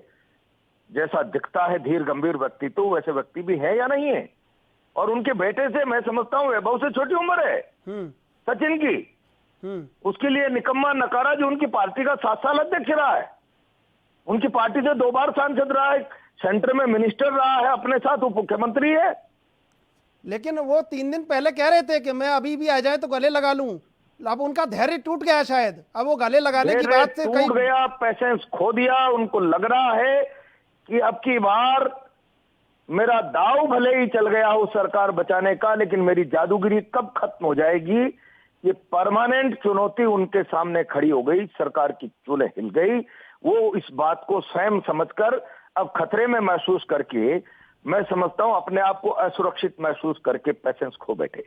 जैसा दिखता है धीर गंभीर व्यक्ति तो वैसे व्यक्ति भी है या नहीं है। और उनके बेटे से मैं समझता हूँ वैभव से छोटी उम्र है सचिन की। उसके लिए निकम्मा नकारा जो उनकी पार्टी का 7 साल अध्यक्ष रहा है, उनकी पार्टी से 2 बार सांसद रहा है, सेंटर में मिनिस्टर रहा है, अपने साथ उप मुख्यमंत्री है। लेकिन वो 3 दिन पहले कह रहे थे कि मैं अभी भी आ जाए तो गले लगा लूं। अब उनका धैर्य टूट गया शायद, अब वो गले लगाने की बात से टूट गया, पैसेंस खो दिया। उनको लग रहा है कि अब की बार मेरा दाव भले ही चल गया हो सरकार बचाने का, लेकिन मेरी जादूगिरी कब खत्म हो जाएगी। ये परमानेंट चुनौती उनके सामने खड़ी हो गई। सरकार की चूल्हे हिल गई। वो इस बात को स्वयं समझकर अब खतरे में महसूस करके, मैं समझता हूं अपने आप को असुरक्षित महसूस करके पेशेंस खो बैठे।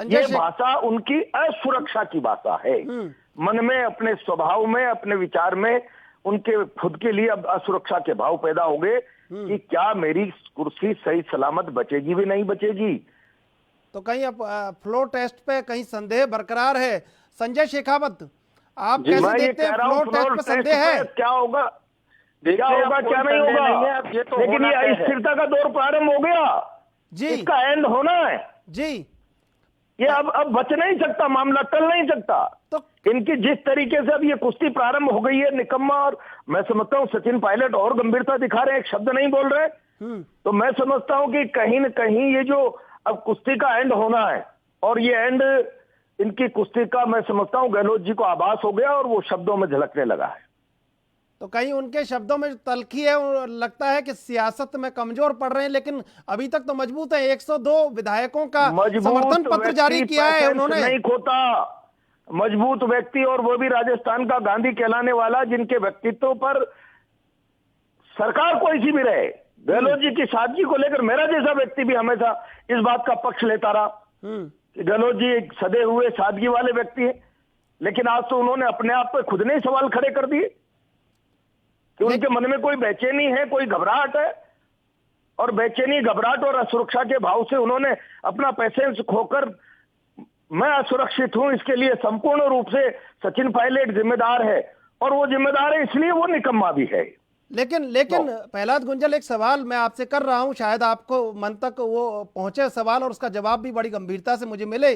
ये भाषा उनकी असुरक्षा की भाषा है। मन में, अपने स्वभाव में, अपने विचार में उनके खुद के लिए अब असुरक्षा के भाव पैदा हो गए कि क्या मेरी कुर्सी सही सलामत बचेगी भी नहीं बचेगी। तो कहीं अब फ्लोर टेस्ट पे कहीं संदेह बरकरार है। संजय शेखावत, आप कैसे देखते हैं फ्लोर टेस्ट पे संदेह है? क्या होगा, क्या नहीं होगा, लेकिन ये अस्थिरता का दौर प्रारंभ हो गया जी, इसका एंड होना है जी। ये अब बच नहीं सकता, मामला टल नहीं सकता। तो इनकी जिस तरीके से अब ये कुश्ती प्रारंभ हो गई है, निकम्मा और मैं समझता हूँ सचिन पायलट और गंभीरता दिखा रहे हैं, एक शब्द नहीं बोल रहे। तो मैं समझता हूँ कि कहीं न कहीं ये जो अब कुश्ती का एंड होना है और ये एंड इनकी कुश्ती का मैं समझता हूँ गहलोत जी को आभास हो गया और वो शब्दों में झलकने लगा है। तो कहीं उनके शब्दों में तलखी है, लगता है कि सियासत में कमजोर पड़ रहे हैं, लेकिन अभी तक तो मजबूत है। 102 विधायकों का समर्थन पत्र जारी किया है उन्होंने। नहीं खोता मजबूत व्यक्ति, और वो भी राजस्थान का गांधी कहलाने वाला, जिनके व्यक्तित्व पर सरकार कोई सी भी रहे, गहलोत जी की सादगी को लेकर मेरा जैसा व्यक्ति भी हमेशा इस बात का पक्ष लेता रहा कि गहलोत जी एक सदे हुए सादगी वाले व्यक्ति है। लेकिन आज तो उन्होंने अपने आप पे खुद ने सवाल खड़े कर दिए कि उनके मन में कोई बेचैनी है, कोई घबराहट है। और बेचैनी, घबराहट और असुरक्षा के भाव से उन्होंने अपना पेशेंस खोकर मैं असुरक्षित हूं इसके लिए संपूर्ण रूप से सचिन पायलट जिम्मेदार है, और वो जिम्मेदार है इसलिए वो निकम्मा भी है। लेकिन प्रहलाद गुंजल, एक सवाल मैं आपसे कर रहा हूं, शायद आपको मन तक वो पहुंचे सवाल और उसका जवाब भी बड़ी गंभीरता से मुझे मिले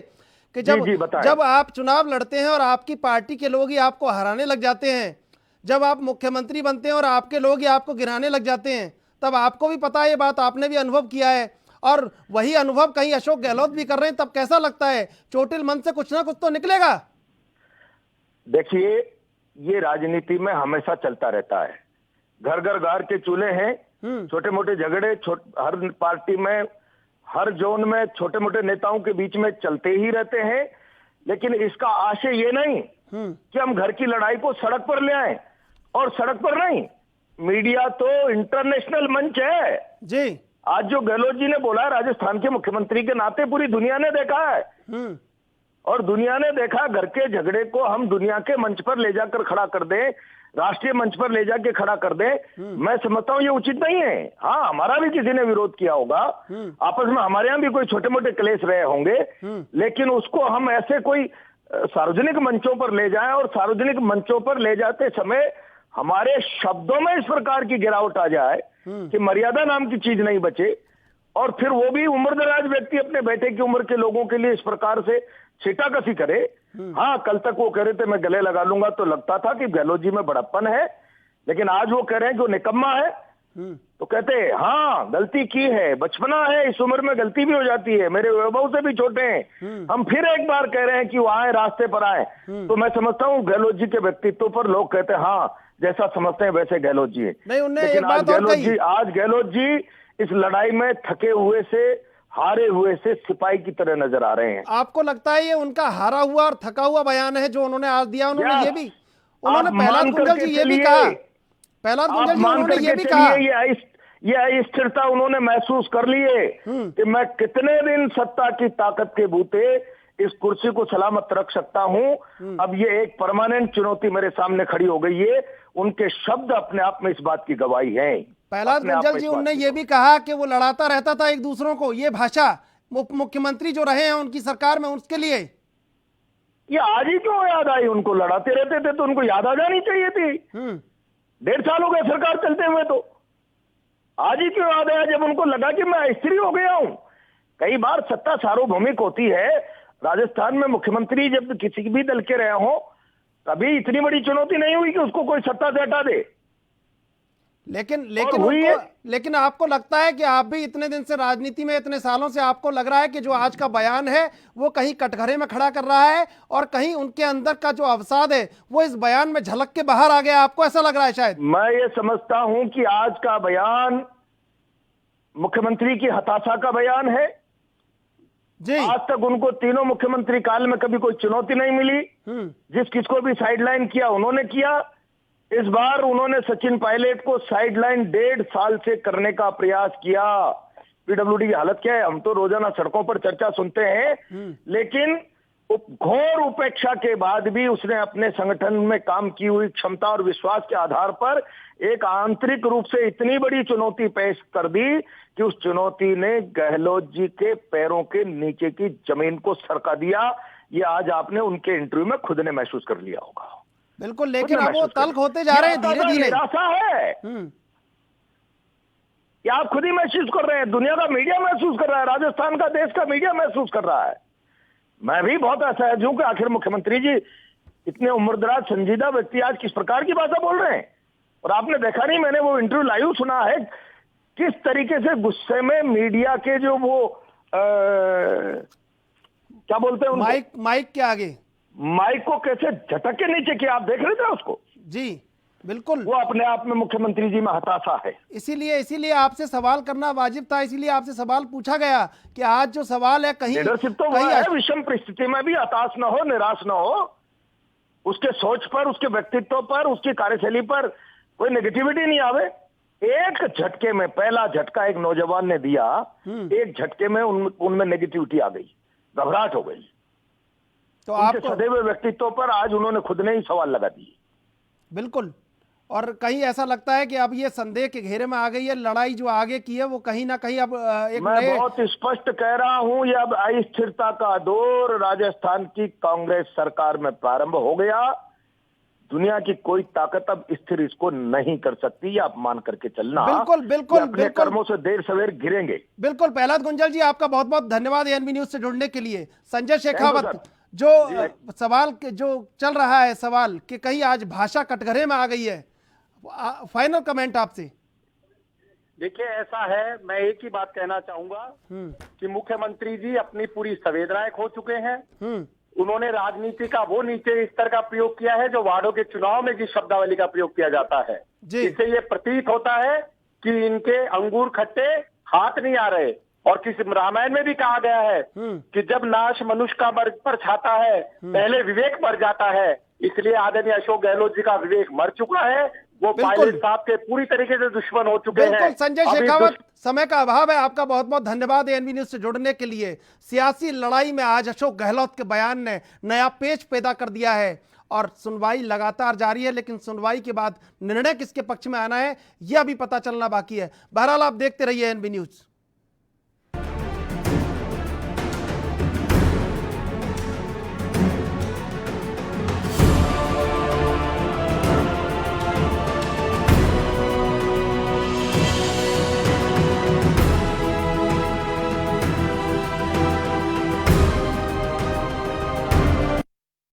कि जब आप चुनाव लड़ते हैं और आपकी पार्टी के लोग ही आपको हराने लग जाते हैं, जब आप मुख्यमंत्री बनते हैं और आपके लोग ही आपको गिराने लग जाते हैं, तब आपको भी पता है, ये बात आपने भी अनुभव किया है, और वही अनुभव कहीं अशोक गहलोत भी कर रहे हैं, तब कैसा लगता है? चोटिल मन से कुछ ना कुछ तो निकलेगा। देखिए, ये राजनीति में हमेशा चलता रहता है, घर घर गार के चूल्हे हैं, छोटे मोटे झगड़े हर पार्टी में, हर जोन में छोटे मोटे नेताओं के बीच में चलते ही रहते हैं। लेकिन इसका आशय ये नहीं कि हम घर की लड़ाई को सड़क पर ले आए, और सड़क पर नहीं, मीडिया तो इंटरनेशनल मंच है जी। आज जो गहलोत जी ने बोला है राजस्थान के मुख्यमंत्री के नाते पूरी दुनिया ने देखा है, और दुनिया ने देखा घर के झगड़े को हम दुनिया के मंच पर ले जाकर खड़ा कर दें, राष्ट्रीय मंच पर ले जाके खड़ा कर दें, मैं समझता हूं ये उचित नहीं है। हाँ, हमारा भी किसी ने विरोध किया होगा, आपस में हमारे यहाँ भी कोई छोटे मोटे क्लेश रहे होंगे, लेकिन उसको हम ऐसे कोई सार्वजनिक मंचों पर ले जाएं, और सार्वजनिक मंचों पर ले जाते समय हमारे शब्दों में इस प्रकार की गिरावट आ जाए कि मर्यादा नाम की चीज नहीं बचे, और फिर वो भी उम्रदराज व्यक्ति अपने बेटे की उम्र के लोगों के लिए इस प्रकार से छीटाकसी करे। हाँ, कल तक वो कह रहे थे मैं गले लगा लूंगा, तो लगता था कि गहलोत जी में बड़प्पन है, लेकिन आज वो कह रहे हैं कि वो निकम्मा है, तो कहते हैं हाँ गलती की है, बचपना है, इस उम्र में गलती भी हो जाती है, मेरे वैभव से भी छोटे हैं, हम फिर एक बार कह रहे हैं कि वो आए, रास्ते पर आए। तो मैं समझता हूँ गहलोत जी के व्यक्तित्व पर लोग कहते हैं हाँ जैसा समझते हैं वैसे गहलोत जी है। लेकिन आज गहलोत जी इस लड़ाई में थके हुए से, हारे हुए से सिपाही की तरह नजर आ रहे हैं। आपको लगता है ये उनका हारा हुआ और थका हुआ बयान है जो उन्होंने आज दिया? उन्होंने ये भी, उन्होंने प्रहलाद गुंजल जी ये भी कहा, प्रहलाद गुंजल जी उन्होंने ये भी कहा, ये अस्थिरता उन्होंने महसूस कर लिए कि मैं कितने दिन सत्ता की ताकत के बूते इस कुर्सी को सलामत रख सकता हूं। अब ये एक परमानेंट चुनौती मेरे सामने खड़ी हो गई है। उनके शब्द अपने आप में इस बात की गवाही है। प्रहलाद गुंजल जी उन्होंने ये भी कहा कि वो लड़ाता रहता था एक दूसरों को, ये भाषा मुख्यमंत्री जो रहे हैं उनकी सरकार में, उसके लिए ये आज ही क्यों याद आई? उनको लड़ाते रहते थे तो उनको याद आ जानी चाहिए थी। 1.5 साल हो गए सरकार चलते हुए, तो आज ही क्यों याद आया जब उनको लगा कि मैं स्त्री हो गया हूं? कई बार सत्ता सार्वभौमिक होती है। राजस्थान में मुख्यमंत्री जब किसी भी दल के रहे हो, कभी इतनी बड़ी चुनौती नहीं हुई कि उसको कोई सत्ता से हटा दे। लेकिन आपको लगता है कि आप भी इतने दिन से राजनीति में, इतने सालों से, आपको लग रहा है कि जो आज का बयान है वो कहीं कटघरे में खड़ा कर रहा है और कहीं उनके अंदर का जो अवसाद है वो इस बयान में झलक के बाहर आ गया? आपको ऐसा लग रहा है? शायद मैं ये समझता हूं कि आज का बयान मुख्यमंत्री की हताशा का बयान है जी। आज तक उनको तीनों मुख्यमंत्री काल में कभी कोई चुनौती नहीं मिली, जिस किसको भी साइडलाइन किया उन्होंने किया। इस बार उन्होंने सचिन पायलट को साइडलाइन 1.5 साल से करने का प्रयास किया। पीडब्ल्यूडी की हालत क्या है? हम तो रोजाना सड़कों पर चर्चा सुनते हैं, लेकिन घोर उपेक्षा के बाद भी उसने अपने संगठन में काम की हुई क्षमता और विश्वास के आधार पर एक आंतरिक रूप से इतनी बड़ी चुनौती पेश कर दी कि उस चुनौती ने गहलोत जी के पैरों के नीचे की जमीन को सरका दिया। ये आज आपने उनके इंटरव्यू में खुद ने महसूस कर लिया होगा। बिल्कुल, लेकिन अब वो तल्ख होते जा रहे हैं धीरे धीरे। निराशा है, ये आप खुद ही महसूस कर रहे हैं, दुनिया का मीडिया महसूस कर रहा है, राजस्थान का, देश का मीडिया महसूस कर रहा है। मैं भी बहुत असहज हूं कि आखिर मुख्यमंत्री जी इतने उम्रदराज संजीदा व्यक्ति आज किस प्रकार की भाषा बोल रहे हैं। और आपने देखा नहीं, मैंने वो इंटरव्यू लाइव सुना है, किस तरीके से गुस्से में मीडिया के जो वो क्या बोलते हैं, माइक के आगे, माइक को कैसे झटक के नीचे किया, आप देख रहे थे उसको? जी बिल्कुल। वो अपने आप में मुख्यमंत्री जी में हताशा है। इसीलिए आपसे सवाल करना वाजिब था, इसीलिए आपसे सवाल पूछा गया कि आज जो सवाल है कहीं लीडरशिप तो वह है, विषम परिस्थिति में भी हताश न हो, निराश न हो, उसके सोच पर, उसके व्यक्तित्व पर, उसकी कार्यशैली पर कोई नेगेटिविटी नहीं आवे। एक झटके में, पहला झटका एक नौजवान ने दिया, एक झटके में उनमें नेगेटिविटी आ गई, घबराहट हो गई। तो आपके सदैव व्यक्तित्व पर आज उन्होंने खुद ने ही सवाल लगा दिए। बिल्कुल, और कहीं ऐसा लगता है कि अब ये संदेह के घेरे में आ गई है, लड़ाई जो आगे की है वो कहीं ना कहीं अब एक मैं बहुत स्पष्ट कह रहा हूं, ये अब अस्थिरता का दौर राजस्थान की कांग्रेस सरकार में प्रारंभ हो गया। दुनिया की कोई ताकत अब स्थिर इसको नहीं कर सकती, ये आप मान करके चलना। बिल्कुल बिल्कुल अपने कर्मों से देर सवेर गिरेंगे। बिल्कुल। प्रहलाद गुंजल जी, आपका बहुत बहुत धन्यवाद एएनबी न्यूज से जुड़ने के लिए। संजय शेखावत, जो सवाल के जो चल रहा है सवाल कि कहीं आज भाषा कटघरे में आ गई है, फाइनल कमेंट आपसे। देखिए ऐसा है, मैं एक ही बात कहना चाहूंगा कि मुख्यमंत्री जी अपनी पूरी संवेदनाएं खो चुके हैं। उन्होंने राजनीति का वो नीचे स्तर का प्रयोग किया है जो वार्डों के चुनाव में जिस शब्दावली का प्रयोग किया जाता है। इससे ये प्रतीत होता है कि इनके अंगूर खट्टे हाथ नहीं आ रहे। और किसी रामायण में भी कहा गया है कि जब नाश मनुष्य का मर पर छाता है, पहले विवेक मर जाता है। इसलिए आदरणीय अशोक गहलोत जी का विवेक मर चुका है, वो पायलट साहब के पूरी तरीके से दुश्मन हो चुके हैं। संजय शेखावत, समय का अभाव है, आपका बहुत बहुत धन्यवाद एएनबी न्यूज से जुड़ने के लिए। सियासी लड़ाई में आज अशोक गहलोत के बयान ने नया पेच पैदा कर दिया है और सुनवाई लगातार जारी है, लेकिन सुनवाई के बाद निर्णय किसके पक्ष में आना है यह अभी पता चलना बाकी है। बहरहाल आप देखते रहिए एएनबी न्यूज।